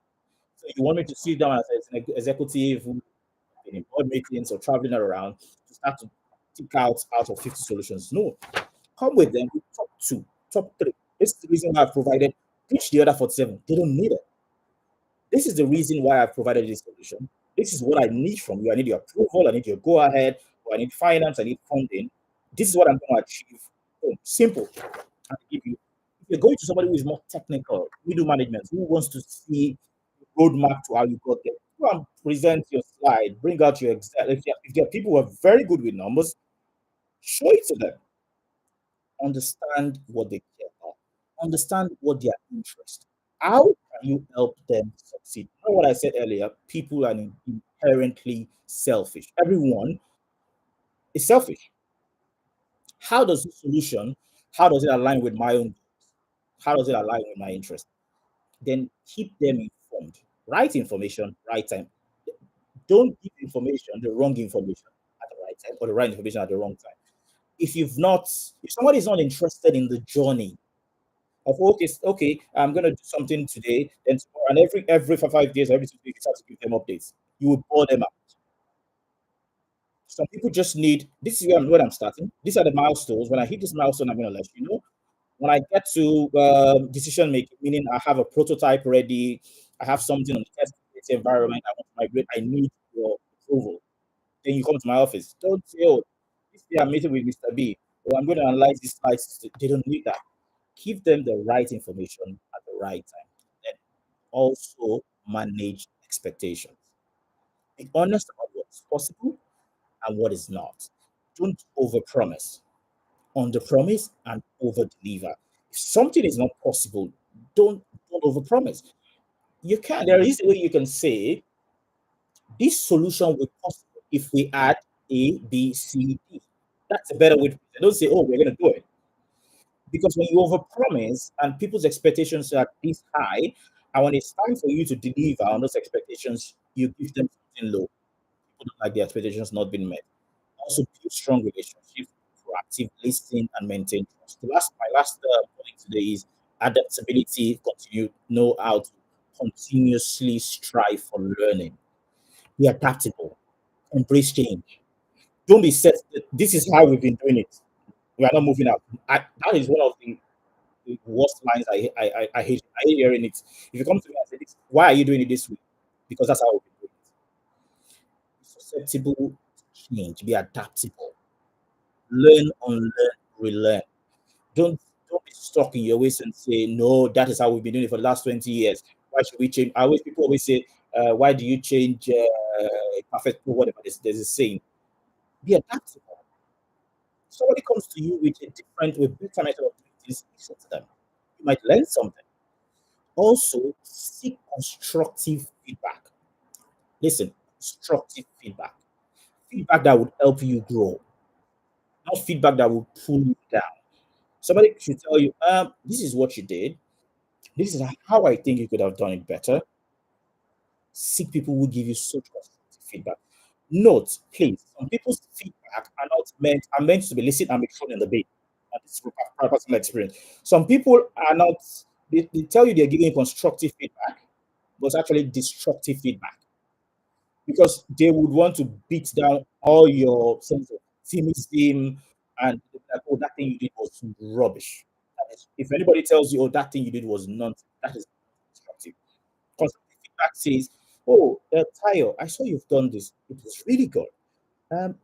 So you want me to sit down as an executive in board meetings or traveling around to start to pick out of 50 solutions? No, come with them with top two, top three. This is the reason why I've provided. Pitch the other 47. They don't need it. This is the reason why I've provided this solution. This is what I need from you. I need your approval. I need your go ahead. Or I need finance. I need funding. This is what I'm going to achieve. Oh, simple. And if you're going to somebody who is more technical, middle management, who wants to see a roadmap to how you got there, go and present your slide. Bring out your Excel. If there are people who are very good with numbers, show it to them. Understand what they care about. Understand what their interest. How can you help them succeed? You know what I said earlier? People are inherently selfish. Everyone is selfish. How does the solution, how does it align with my own? How does it align with my interest? Then keep them informed. Right information, right time. Don't give information, the wrong information at the right time, or the right information at the wrong time. If somebody is not interested in the journey of, okay, I'm gonna do something today, then tomorrow, and every 5 days, every 2 weeks, you start to give them updates. You will bore them out. Some people just need, this is where I'm starting. These are the milestones. When I hit this milestone, I'm gonna let you know. When I get to decision making, meaning I have a prototype ready, I have something on the test environment, I want to migrate, I need your approval. Then you come to my office. Don't say, oh, this day I'm meeting with Mr. B, or I'm going to analyze this slides. They don't need that. Give them the right information at the right time. Then also manage expectations. Be honest about what's possible and what is not. Don't overpromise. Underpromise and overdeliver. If something is not possible, don't overpromise. You can. There is a way you can say this solution will be possible if we add A, B, C, D. That's a better way to put it. Don't say, oh, we're going to do it. Because when you overpromise and people's expectations are this high, and when it's time for you to deliver on those expectations, you give them something low. People don't like their expectations not being met. Also, build strong relationships, proactive listening, and maintain trust. My last point today is adaptability. Continue know how to continuously strive for learning. Be adaptable. Embrace change. Don't be set. This is how we've been doing it. We are not moving out. That is one of the worst lines I hate. I hate hearing it. If you come to me and say, "Why are you doing it this way?" Because that's how we've been doing it. Be susceptible to change. Be adaptable. Learn, unlearn, relearn. Don't be stuck in your ways and say, "No, that is how we've been doing it for the last 20 years. Why should we change?" People always say, "Why do you change perfect whatever?" There's a saying. Be adaptable. Somebody comes to you with better method of doing things, listen to them. You might learn something. Also, seek constructive feedback. Listen, constructive feedback. Feedback that would help you grow, not feedback that will pull you down. Somebody should tell you, this is what you did. This is how I think you could have done it better. Seek people who give you such constructive feedback. Note, please, some people's feedback are meant to be listened and be thrown in the bin. And this is from personal experience. Some people are not, they tell you they're giving you constructive feedback, but it's actually destructive feedback because they would want to beat down all your sense of optimism and like, oh, that thing you did was rubbish. If anybody tells you, oh, that thing you did was nonsense, that is constructive. Constructive feedback says, oh, Tayo, I saw you've done this. It was really good. Um,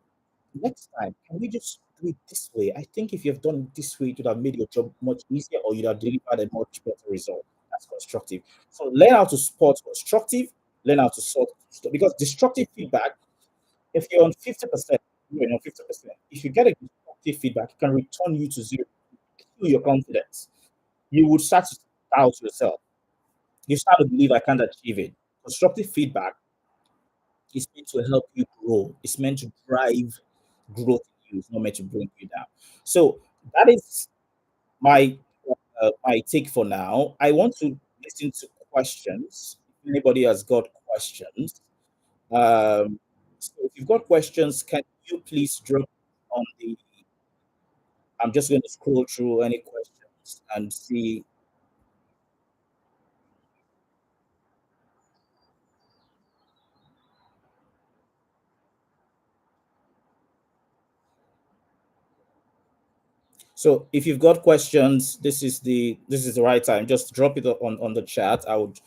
Next time, can we just do it this way? I think if you've done it this way, it would have made your job much easier or you'd have delivered a much better result. That's constructive. So learn how to spot constructive, learn how to sort because destructive feedback, if you're on 50%, you know, 50%. If you get a constructive feedback, it can return you to zero, kill your confidence. You would start to doubt yourself. You start to believe I can't achieve it. Constructive feedback is meant to help you grow. It's meant to drive growth in you. It's not meant to bring you down. So that is my my take for now. I want to listen to questions. If anybody has got questions, so if you've got questions, can you please drop on the? I'm just going to scroll through any questions and see. So if you've got questions, this is the right time. Just drop it on the chat. I would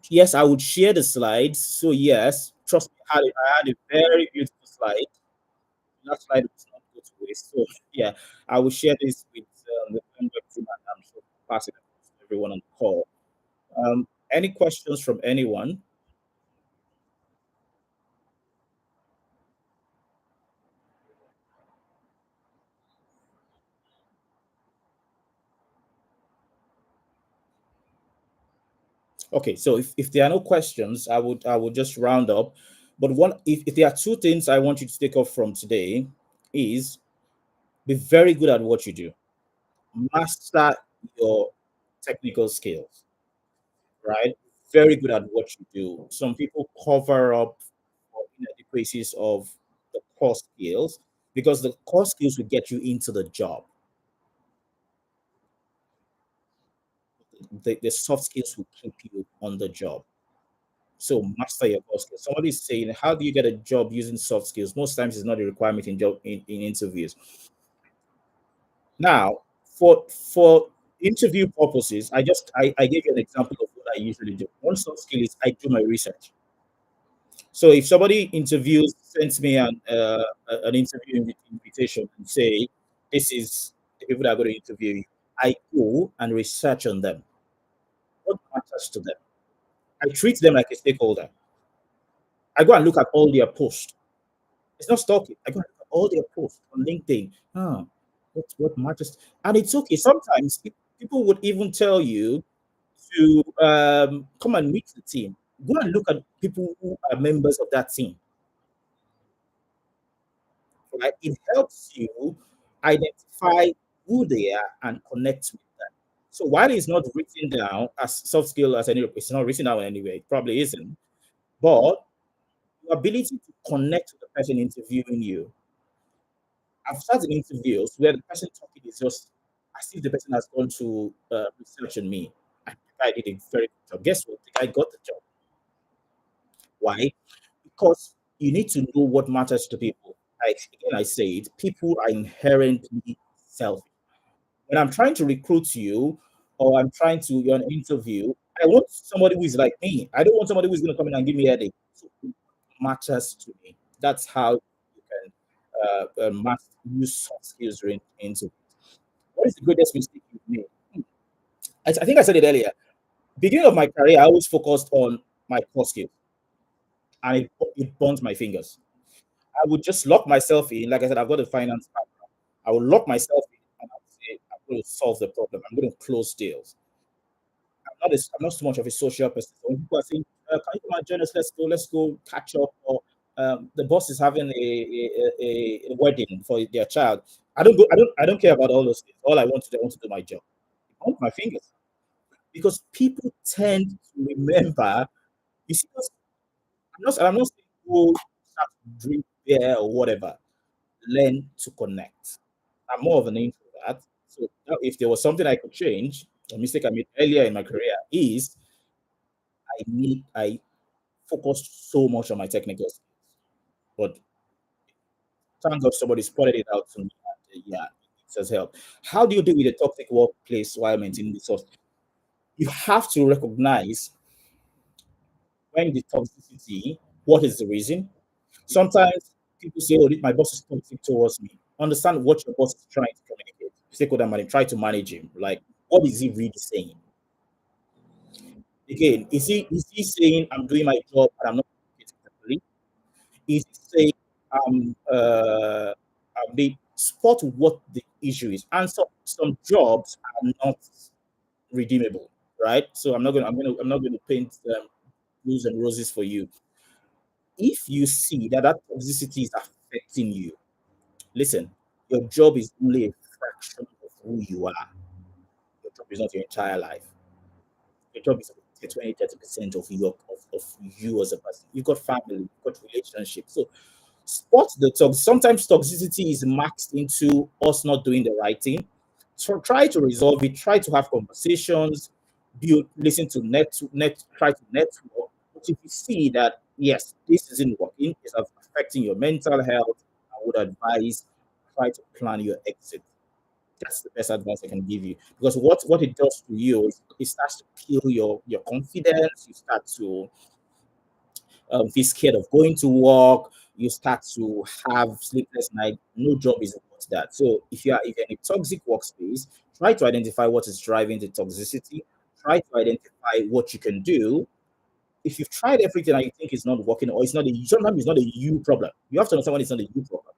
yes, I would share the slides. So yes, trust me, I had a very beautiful slide. That slide was not go to waste. So yeah, I will share this with the Klemweb team, and I'm sure pass it across to everyone on the call. Any questions from anyone? Okay, so if there are no questions, I would just round up. But one, if there are two things I want you to take off from today, is be very good at what you do. Master your technical skills, right? Very good at what you do. Some people cover up for inadequacies of the core skills because the core skills will get you into the job. The soft skills will keep you on the job. So master your core skills. Somebody's saying, how do you get a job using soft skills? Most times it's not a requirement in job in interviews. Now, for interview purposes, I gave you an example of what I usually do. One soft skill is I do my research. So if somebody interviews, sends me an interview invitation and say, this is the people that are going to interview you, I go and research on them. What matters to them? I treat them like a stakeholder. I go and look at all their posts. It's not stalking. I go and look at all their posts on LinkedIn. What matters? And it's okay. Sometimes people would even tell you to come and meet the team. Go and look at people who are members of that team. Right? It helps you identify who they are and connect with them. So while it's not written down as soft skill as any, it's not written down anyway. It probably isn't. But your ability to connect with the person interviewing you. I've started interviews where the person talking is just as if the person has gone to research on me. And the guy did a very good job. Guess what? The guy got the job. Why? Because you need to know what matters to people. Again, I say it, people are inherently selfish. When I'm trying to recruit you or I'm trying to you're an interview, I want somebody who is like me. I don't want somebody who's going to come in and give me a headache. So it matters to me. That's how you can use soft skills during interviews. What is the greatest mistake you've made? I think I said it earlier. Beginning of my career, I always focused on my core skills, and it burnt my fingers. I would just lock myself in. Like I said, I've got a finance background. I would lock myself in and I would say, I'm going to solve the problem. I'm going to close deals. I'm not so much of a social person. So when people are saying, can you come and join us? Let's go catch up. Or the boss is having a wedding for their child. I don't care about all those things. All I want to do, I want to do my job. I want my fingers. Because people tend to remember, you see, I'm not saying go start to drink beer or whatever. Learn to connect. I'm more of an introvert. So now if there was something I could change, a mistake I made earlier in my career is I focused so much on my technical skills. But thank God somebody spotted it out to me. And, yeah, it has helped. How do you deal with a toxic workplace while maintaining the source? You have to recognize when the toxicity, what is the reason? Sometimes people say, oh, my boss is toxic towards me. Understand what your boss is trying to communicate. Stakeholder management, try to manage him. Like, what is he really saying? Again, is he saying I'm doing my job and I'm not communicating properly? Is he saying they spot what the issue is, and some jobs are not redeemable, right? So I'm not gonna paint blues and roses for you. If you see that toxicity is affecting you, listen, your job is only a fraction of who you are. Your job is not your entire life. Your job is 20-30% of of you as a person. You've got family, you've got relationships. So spot the talk. Sometimes toxicity is maxed into us not doing the right thing. So try to resolve it, try to have conversations, build, listen to try to network. But if you see that yes, this isn't working, it's affecting your mental health, I would advise try to plan your exit. That's the best advice I can give you. Because what it does to you is it starts to kill your confidence. You start to be scared of going to work. You start to have sleepless night. No job is about that. So if you're in a toxic workspace, try to identify what is driving the toxicity. Try to identify what you can do. If you've tried everything and you think it's not working, or sometimes it's not a you problem. You have to understand when it's not a you problem,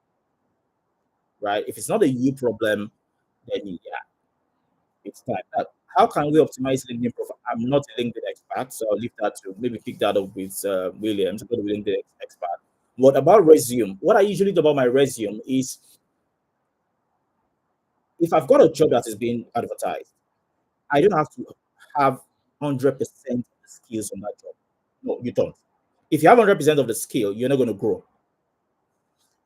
right? If it's not a you problem, then yeah, it's time. Now, how can we optimize LinkedIn profile? I'm not a LinkedIn expert, so I'll leave that to maybe pick that up with Williams. I'm not a LinkedIn expert. What about resume? What I usually do about my resume is if I've got a job that is being advertised, I don't have to have 100% of the skills on that job. No, you don't. If you have 100% of the skill, you're not going to grow.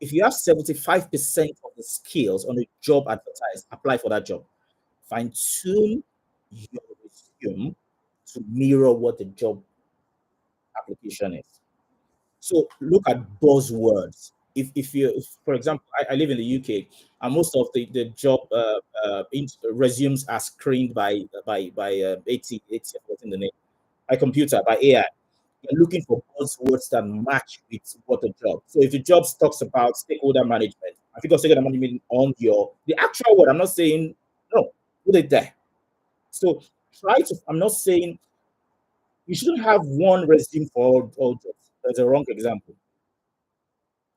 If you have 75% of the skills on a job advertised, apply for that job. Fine tune your resume to mirror what the job application is. So look at buzzwords. If for example, I live in the UK, and most of the job resumes are screened by 80 in the name by computer by AI. You're looking for buzzwords that match with what the job. So if the job talks about stakeholder management, I think of stakeholder management on the actual word. I'm not saying no, put it there. So try to. I'm not saying you shouldn't have one resume for all jobs. That's a wrong example.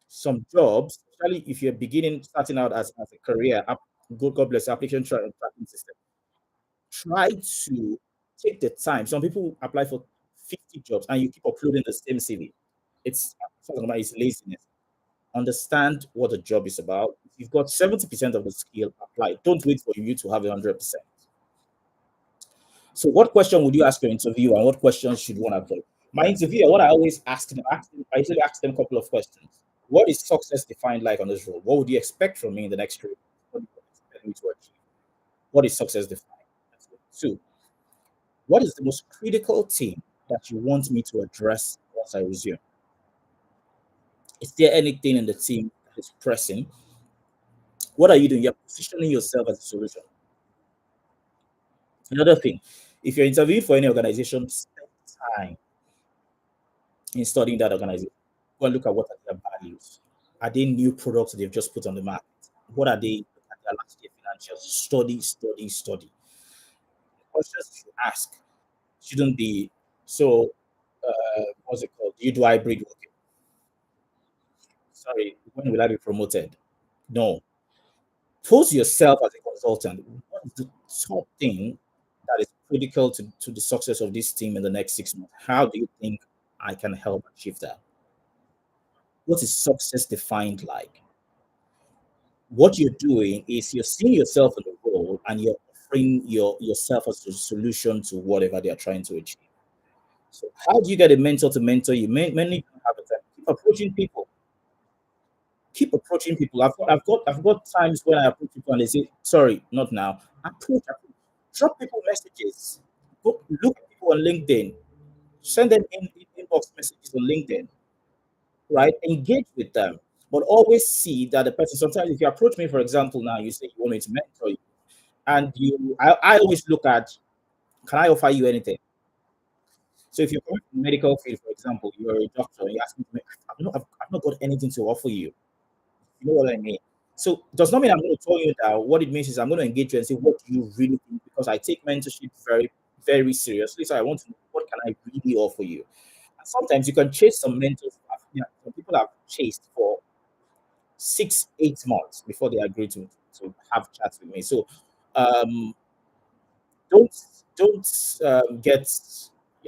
Some jobs, especially if you're starting out as a career, God bless application tracking system. Try to take the time. Some people apply for 50 jobs and you keep uploading the same CV. It's laziness. Understand what the job is about. If you've got 70% of the skill, apply. Don't wait for you to have 100%. So, what question would you ask your interviewer, and what questions should one avoid? My interviewer, what I always ask them, I usually ask them a couple of questions. What is success defined like on this role? What would you expect from me in the next 3 months? What do you expect me to achieve? What is success defined? That's it. Two, what is the most critical thing that you want me to address once I resume? Is there anything in the team that is pressing? What are you doing? You're positioning yourself as a solution. Another thing, if you're interviewing for any organization, spend time in studying that organization. Go and look at what are their values. Are they new products they've just put on the market? What are they at their last year financials? Study, study, study. The questions you ask shouldn't be so what's it called? Do you do hybrid working? Sorry, when will I be promoted? No. Pose yourself as a consultant. What is the top thing that is critical to the success of this team in the next 6 months? How do you think I can help achieve that? What is success defined like? What you're doing is you're seeing yourself in the role and you're offering yourself as a solution to whatever they are trying to achieve. So how do you get a mentor to mentor you? Many don't have a time. Keep approaching people. Keep approaching people. I've got times when I approach people and they say, sorry, not now. Approach. Drop people messages. Go look at people on LinkedIn. Send them inbox messages on LinkedIn, right? Engage with them. But always see that the person, sometimes if you approach me, for example, now you say you want me to mentor you, and I always look at, can I offer you anything? So if you're coming from the medical field, for example, you're a doctor, and you ask me, I've not got anything to offer you. You know what I mean? So it does not mean I'm going to tell you that. What it means is I'm going to engage you and say, what do you really think? Because I take mentorship very, very seriously. So I want to know, what can I really offer you? And sometimes you can chase some mentors. Yeah, some people have chased for 6, 8 months before they agree to have chats with me. So um, don't get.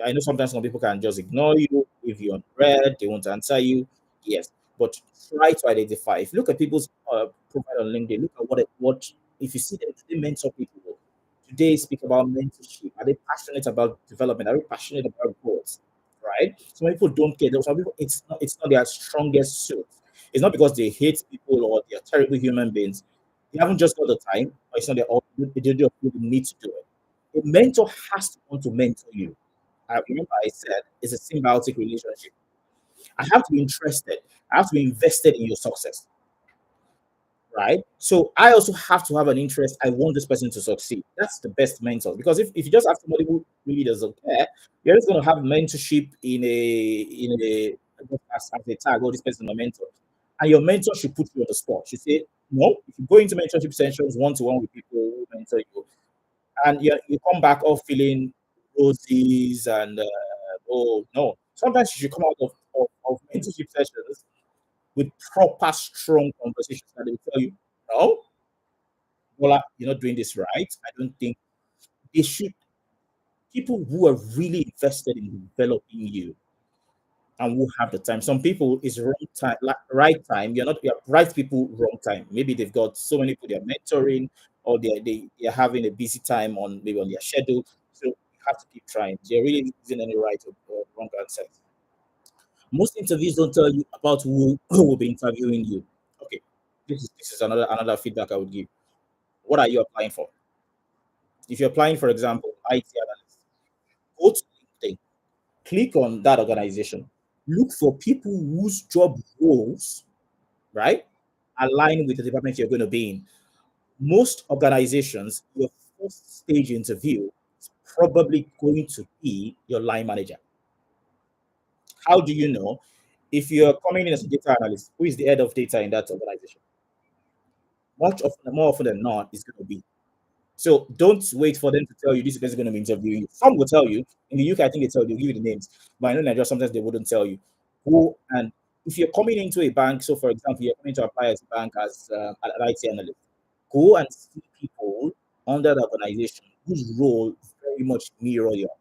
I know sometimes some people can just ignore you if you're on red, they won't answer you. Yes, but try to identify. If you look at people's profile on LinkedIn, look at what if you see them, do they mentor people? Do they speak about mentorship? Are they passionate about development? Are they passionate about growth? Right? Some people don't care. Some people it's not their strongest suit. It's not because they hate people or they're terrible human beings. They haven't just got the time, or it's not their they don't need to do it. A mentor has to want to mentor you. I remember I said it's a symbiotic relationship. I have to be interested. I have to be invested in your success, right? So I also have to have an interest. I want this person to succeed. That's the best mentor. Because if you just have somebody who really doesn't care, you're just going to have mentorship as a tag. Oh, this person is a mentor, and your mentor should put you on the spot. Should say no. If you go into mentorship sessions one to one with people who mentor you, and you come back all feeling roses and oh no. Sometimes you should come out of mentorship sessions with proper strong conversations that they will tell you, no, Bola, you're not doing this right. I don't think they should. People who are really invested in developing you and who have the time. Some people is wrong time, like right time. You're right people, wrong time. Maybe they've got so many people they're mentoring, or they're having a busy time on maybe on their schedule. So you have to keep trying. There really isn't any right or wrong answer. Most interviews don't tell you about who will be interviewing you. Okay, this is another feedback I would give. What are you applying for? If you're applying, for example, IT analyst, go to LinkedIn, click on that organization, look for people whose job roles, right, align with the department you're going to be in. Most organizations, your first stage interview is probably going to be your line manager. How do you know? If you're coming in as a data analyst, who is the head of data in that organization? More often than not, is going to be. So don't wait for them to tell you this person is going to be interviewing you. Some will tell you. In the UK, I think they tell you, they'll give you the names. But I know in Nigeria, sometimes they wouldn't tell you. Go and if you're coming into a bank, so for example, you're coming to apply as a bank as an IT analyst, go and see people under the organization whose role very much mirror yours.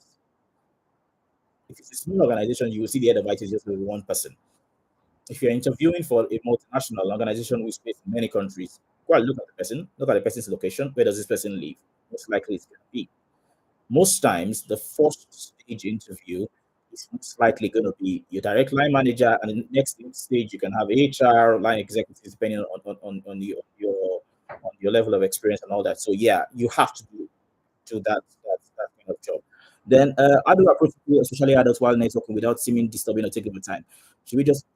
If it's a small organization, you will see the head of IT is just one person. If you're interviewing for a multinational organization which is based in many countries, go and look at the person, look at the person's location. Where does this person live? Most likely it's going to be. Most times, the first stage interview is most likely going to be your direct line manager, and the next stage you can have HR, line executives, depending on your level of experience and all that. So yeah, you have to do that kind of job. Then how do you approach people, especially adults, while networking without seeming disturbing or taking the time? Should we just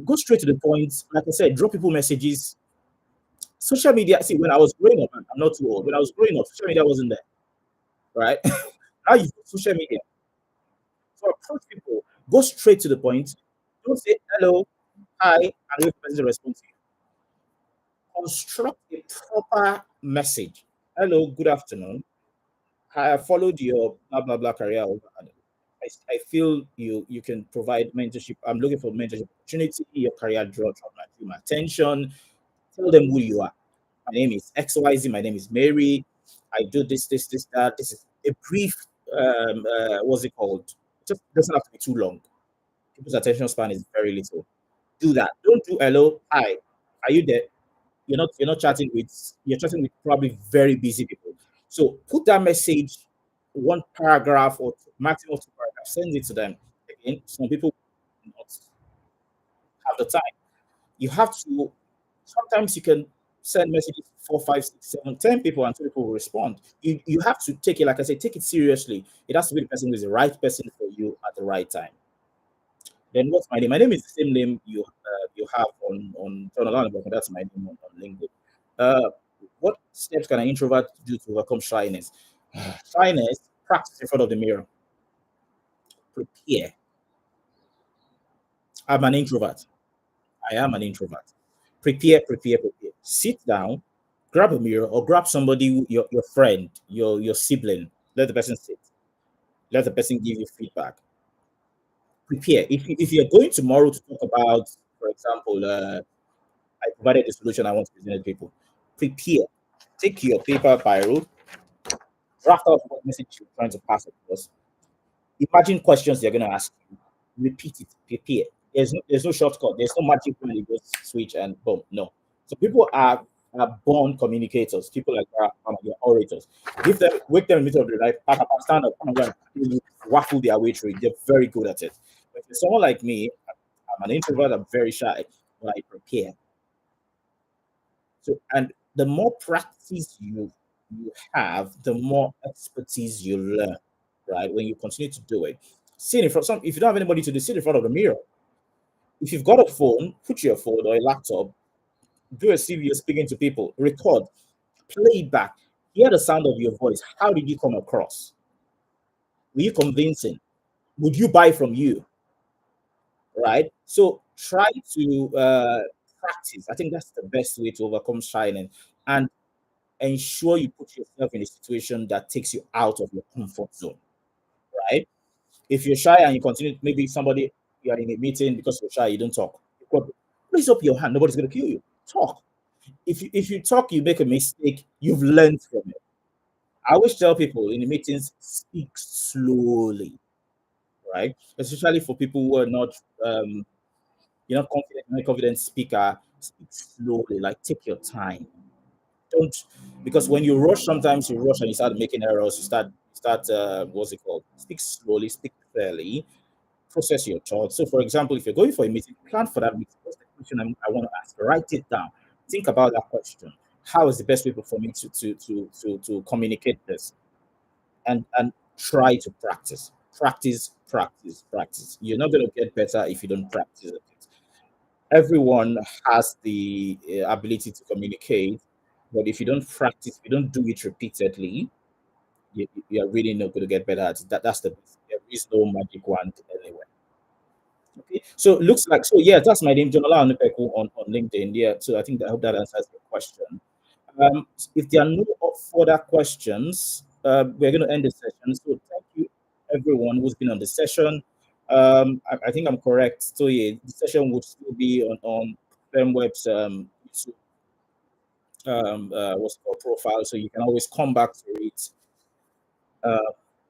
go straight to the point? Like I said, drop people messages. Social media. See, when I was growing up, I'm not too old. When I was growing up, social media wasn't there, right? Now you've got social media. So approach people, go straight to the point. Don't say hello, hi, and wait for person to respond to you. Construct a proper message. Hello, good afternoon. I have followed your blah blah blah career. I feel you can provide mentorship. I'm looking for mentorship opportunity. Your career drew my attention. Tell them who you are. My name is XYZ. My name is Mary. I do this, that. This is a brief, what's it called? Just doesn't have to be too long. People's attention span is very little. Do that. Don't do hello, hi. Are you there? You're not chatting with you're chatting with probably very busy people. So put that message, one paragraph or maximum two paragraphs, send it to them. Again, some people do not have the time. You have to sometimes you can send messages 4, 5, 6, 7, 10 people and 2 people will respond. You have to take it, like I said, take it seriously. It has to be the person who is the right person for you at the right time. Then what's my name? My name is the same name you have on John Alan, that's my name on LinkedIn. What steps can an introvert do to overcome shyness? Shyness, practice in front of the mirror. Prepare. I'm an introvert. I am an introvert. Prepare. Sit down, grab a mirror or grab somebody, your friend, your sibling. Let the person sit. Let the person give you feedback. Prepare. If you're going tomorrow to talk about, for example, I provided the solution I want to present to people. Prepare. Take your paper, biro, draft out what message you're trying to pass across. Imagine questions they're going to ask you. Repeat it. Prepare. There's no shortcut. There's no magic when you just switch and boom. No. So people are born communicators. People like that are orators. Give them, wake them in the middle of the night, pack up and stand up, and go and waffle their way through it. They're very good at it. But if someone like me, I'm an introvert, I'm very shy, but I prepare. So, and the more practice you have, the more expertise you learn, right? When you continue to do it, sit in front. If you don't have anybody to do, sit in front of the mirror. If you've got a phone, put your phone or a laptop, do a CV, you're speaking to people, record, play it back, hear the sound of your voice. How did you come across? Were you convincing? Would you buy from you? Right? So try to practice. I think that's the best way to overcome shyness. And ensure you put yourself in a situation that takes you out of your comfort zone, right? If you're shy and you continue, maybe somebody, you are in a meeting because you're shy, you don't talk. Raise up your hand, nobody's going to kill you. Talk. If you talk, you make a mistake, you've learned from it. I always tell people in the meetings, speak slowly, right? Especially for people who are not, you're not confident speaker, speak slowly, like take your time. Don't, because when you rush, sometimes you rush and you start making errors. You start what's it called? Speak slowly, speak clearly, process your thoughts. So, for example, if you're going for a meeting, plan for that meeting. What's the question I want to ask? Write it down. Think about that question. How is the best way for me to communicate this? And try to practice. Practice, practice, practice. You're not going to get better if you don't practice it. Everyone has the ability to communicate, but if you don't practice, if you don't do it repeatedly, you are really not going to get better at it. That's the best. There is no magic wand anywhere. Okay, so looks like, so yeah, that's my name, Jonola Anupeku on LinkedIn. Yeah, so I think I hope that answers your question. If there are no further questions, we're going to end the session. So thank you, everyone who's been on the session. I think I'm correct. So yeah, the session would still be on Klemweb's YouTube, what's it called, profile. So you can always come back to it. Uh,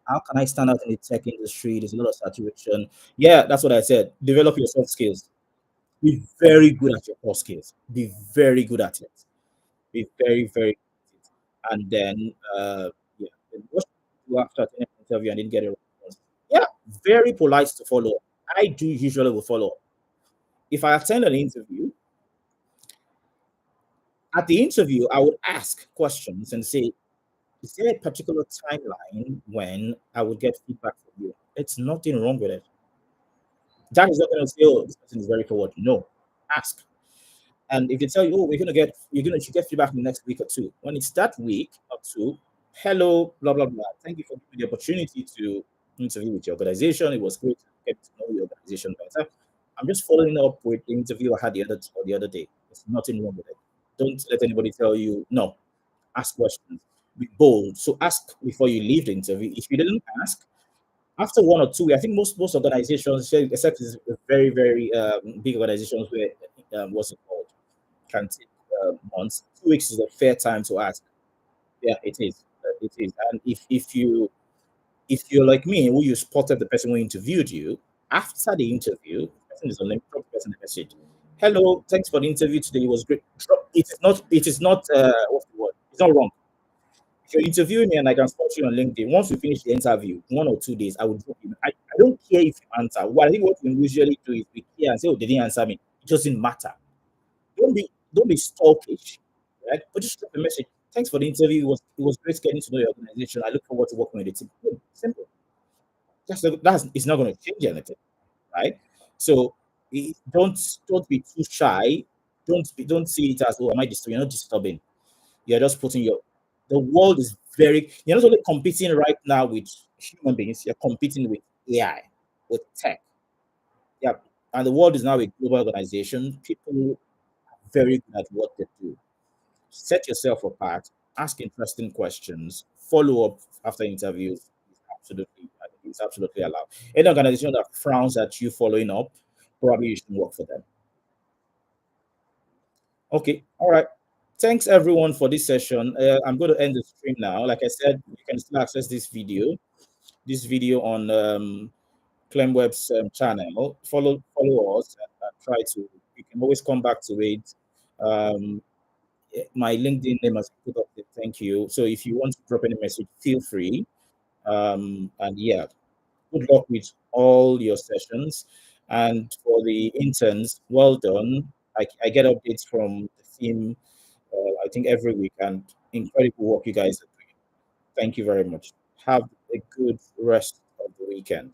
how can I stand out in the tech industry? There's a lot of saturation. Yeah, that's what I said. Develop your soft skills. Be very good at your core skills. Be very good at it. Be very, very good at it. And then, yeah, what should you do after an interview and didn't get a response? Yeah, very polite to follow. I do usually will follow. If I attend an interview, at the interview, I would ask questions and say, is there a particular timeline when I would get feedback from you? It's nothing wrong with it. That is not going to say, oh, this person is very forward. No, ask. And if they tell you, oh, you should get feedback in the next week or two. When it's that week or two, hello, blah blah blah. Thank you for giving me the opportunity to interview with your organization. It was great to get to know your organization better. I'm just following up with the interview I had the other day. There's nothing wrong with it. Don't let anybody tell you no. Ask questions. Be bold. So ask before you leave the interview. If you didn't ask, after 1 or 2 weeks, I think most organizations, except it's very very big organizations where what's it called, can take months. 2 weeks is a fair time to ask. Yeah, it is. It is. And if you're like me, who you spotted the person who interviewed you, after the interview, the person is on LinkedIn, drop the person a message. Hello, thanks for the interview today. It was great. It is not what's the word? It's not wrong. If you're interviewing me and I can spot you on LinkedIn, once we finish the interview, 1 or 2 days, I will drop you. I don't care if you answer. What I think what we usually do is we care and say, oh, they didn't answer me. It doesn't matter. Don't be stalkish, right? But just drop a message. Thanks for the interview. It was great getting to know your organization. I look forward to working with the team. Boom, simple. That's it's not going to change anything, right? So don't be too shy. Don't see it as, oh, am I disturbing? You're not disturbing. You're just putting your, the world is very, you're not only competing right now with human beings, you're competing with AI, with tech. Yeah. And the world is now a global organization. People are very good at what they do. Set yourself apart, ask interesting questions, follow up after interviews. I think it's absolutely allowed. Any organization that frowns at you following up, probably you should work for them. Okay, all right. Thanks everyone for this session. I'm going to end the stream now. Like I said, you can still access this video on Klemweb's channel. Follow us and try to. You can always come back to it. Um, my LinkedIn name has been put up there. Thank you. So if you want to drop any message, feel free. And yeah, good luck with all your sessions. And for the interns, well done. I get updates from the team, I think every week, and incredible work you guys are doing. Thank you very much. Have a good rest of the weekend.